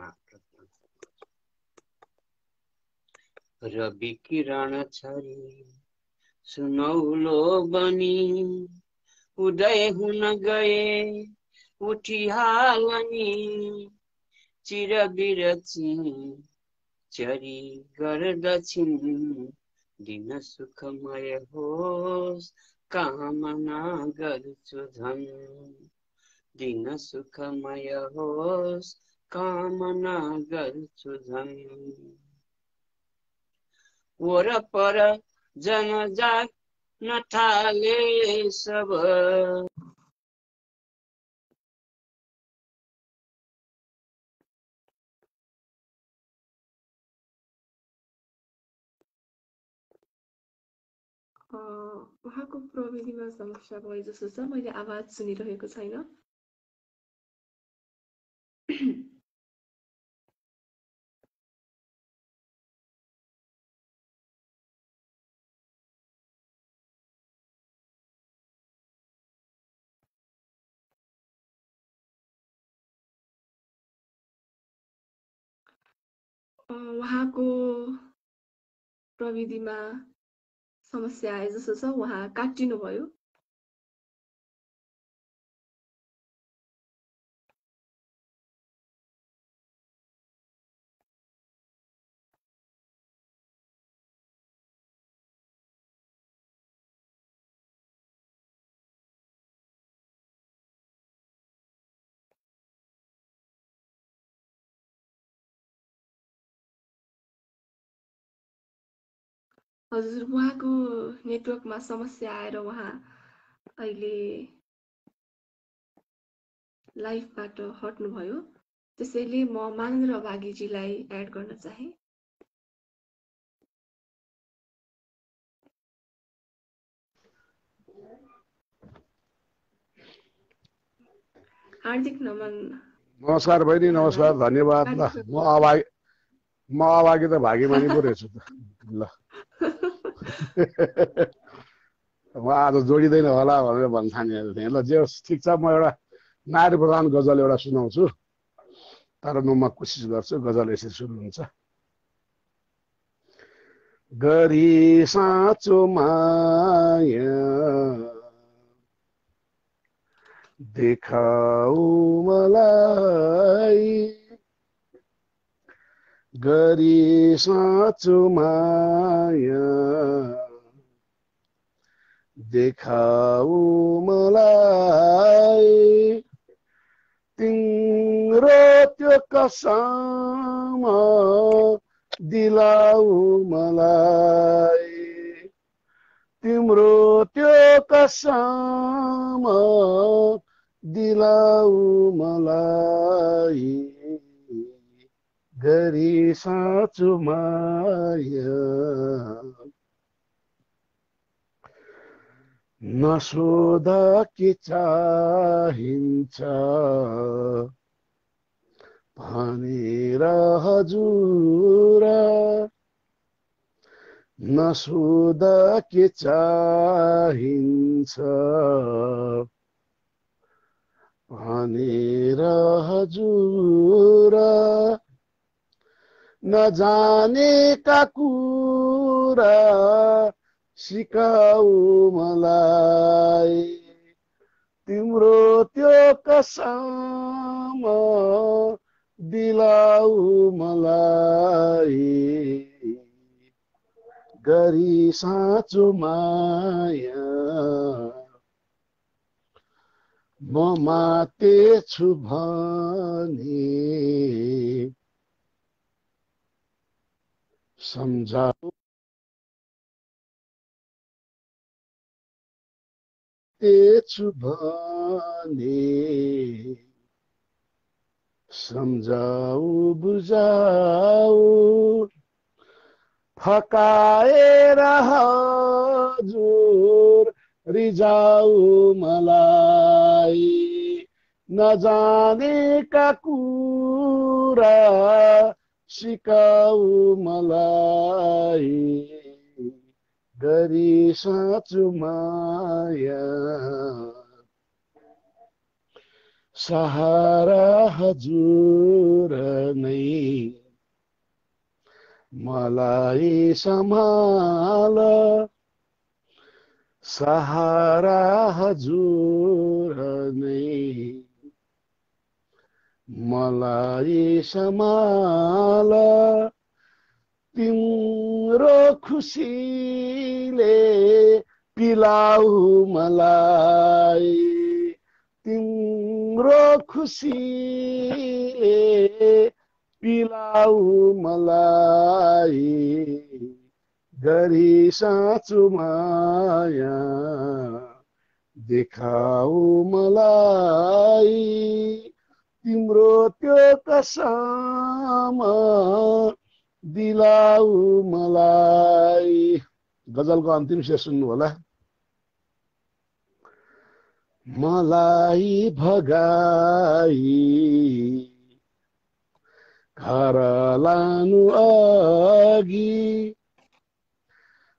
रवि किरण छरी सुनौलो बनी उदय हुन गए उठिहालनी चिरबिरची चरी गर्दछिन् दिन सुखमय होस् कामना गर्छु झन्। दिन सुखमय होस् कामना गर्छु झन्। वरपर जनजाग्न थाले सब उहाँको प्रविधिमा समस्या भयो जस्तो छ। मैले आवाज सुनिरहेको छैन। उहाँको प्रविधिमा समस्या आए जस्तो छ। उहाँ काटिनु भयो। हजुर, उहाँको नेटवर्कमा समस्या आएर उहाँ अहिले लाइभबाट हट्नुभयो। त्यसैले म मानन्द्र बागीजीलाई एड गर्न चाहे। हार्दिक नमन। नमस्कार बहिनी, नमस्कार, धन्यवाद। ल म अभागी त भागीमानी पो रहेछु त। ल म आज जोडिँदैन होला भनेर भन्न ठानेको थिएँ। ल जे होस्, ठिक छ। म एउटा नारी प्रधान गजल एउटा सुनाउँछु, तर म कोसिस गर्छु। गजल यसरी सुरु हुन्छ। गरी साँचो माया देखाऊ मलाई, गरी साँचो माया देखाऊ मलाई, तिम्रो त्यो कसम दिलाऊ मलाई, तिम्रो त्यो कसम दिलाऊ मलाई, गरी साँचो माया नसोधा के चाहिन्छ भनेर हजुर, नसोधा के चाहिन्छ भनेर हजुर, नजानेका कुरा सिकाऊ मलाई, तिम्रो त्यो कसम दिलाऊ मलाई, गरी साँचो माया म मातेछु भने सम्झाऊ, तेछु भने सम्झाऊ बुझाऊ, फकाएर हजुर रिजाऊ मलाई नजानेका कुरा सिकाऊ मलाई गरी साँचो माया सहारा हजुर नै मलाई सम्हाल सहारा हजुर नै मलाई सम्हाल तिम्रो खुसीले पिलाऊ मलाई तिम्रो खुसीले पिलाऊ मलाई गरी साँचो माया देखाऊ मलाई तिम्रो त्यो कसम दिलाऊ मलाई। गजलको अन्तिम शेष सुन्नु होला। मलाई भगाई घर लानु अघि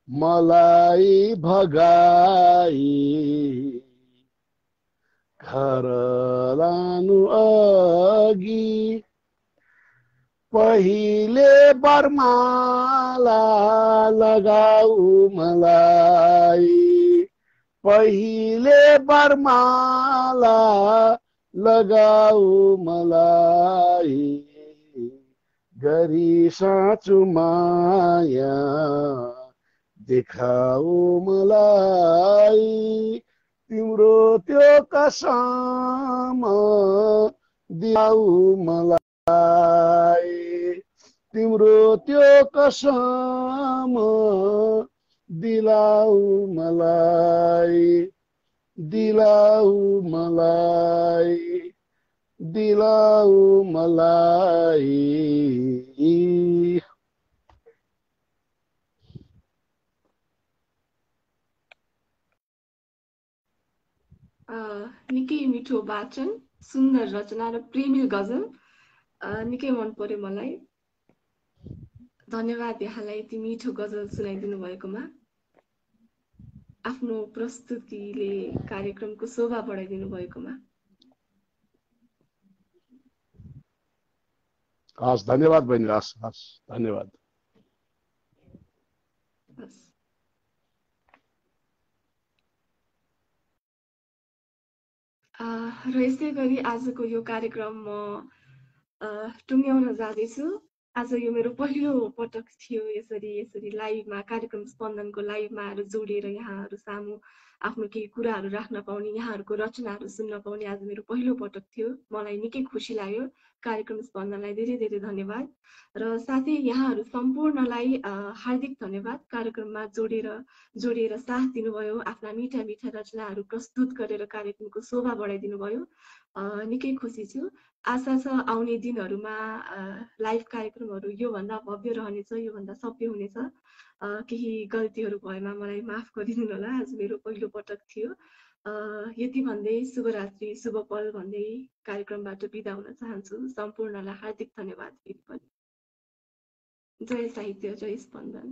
मलाई भगाई घर लानु अघि पहिले बरमाला लगाऊ मलाई पहिले बरमाला लगाऊ मलाई गरी साँचो माया देखाऊ मलाई तिम्रो त्यो कसम दिलाऊ मलाई तिम्रो त्यो कसम दिलाऊ मलाई दिलाऊ मलाई दिलाऊ मलाई। निकै मिठो वाचन सुन्दर रचना र प्रेमिल गजल निकै मन पर्यो मलाई। धन्यवाद यहाँलाई यति मिठो गजल सुनाइदिनु भएकोमा। आफ्नो प्रस्तुतिले कार्यक्रमको शोभा बढाइदिनु भएकोमा। हस् धन्यवाद बहिनी। हस् हस् धन्यवाद। र यसै गरी आजको यो कार्यक्रम म टुङ्ग्याउन जाँदैछु। आज यो मेरो पहिलो पटक थियो यसरी लाइभमा कार्यक्रम स्पन्दनको लाइभमा आएर जोडिएर यहाँहरू सामु आफ्नो केही कुराहरू राख्न पाउने यहाँहरूको रचनाहरू सुन्न पाउने आज मेरो पहिलो पटक थियो। मलाई निकै खुसी लाग्यो। कार्यक्रम स्पन्दनलाई धेरै धेरै धन्यवाद र साथै यहाँहरू सम्पूर्णलाई हार्दिक धन्यवाद। कार्यक्रममा जोडिएर साथ दिनुभयो आफ्ना मिठा मिठा रचनाहरू प्रस्तुत गरेर कार्यक्रमको शोभा बढाइदिनु भयो। निकै खुसी छु। आशा छ आउने दिनहरूमा लाइभ कार्यक्रमहरू योभन्दा भव्य रहनेछ योभन्दा सभ्य हुनेछ। केही गल्तीहरू भएमा मलाई माफ गरिदिनु होला। आज मेरो पहिलो पटक थियो। यति भन्दै शुभरात्रि शुभ पल भन्दै कार्यक्रमबाट बिदा हुन चाहन्छु। सम्पूर्णलाई हार्दिक धन्यवाद फेरि पनि। जय साहित्य जय स्पन्दन।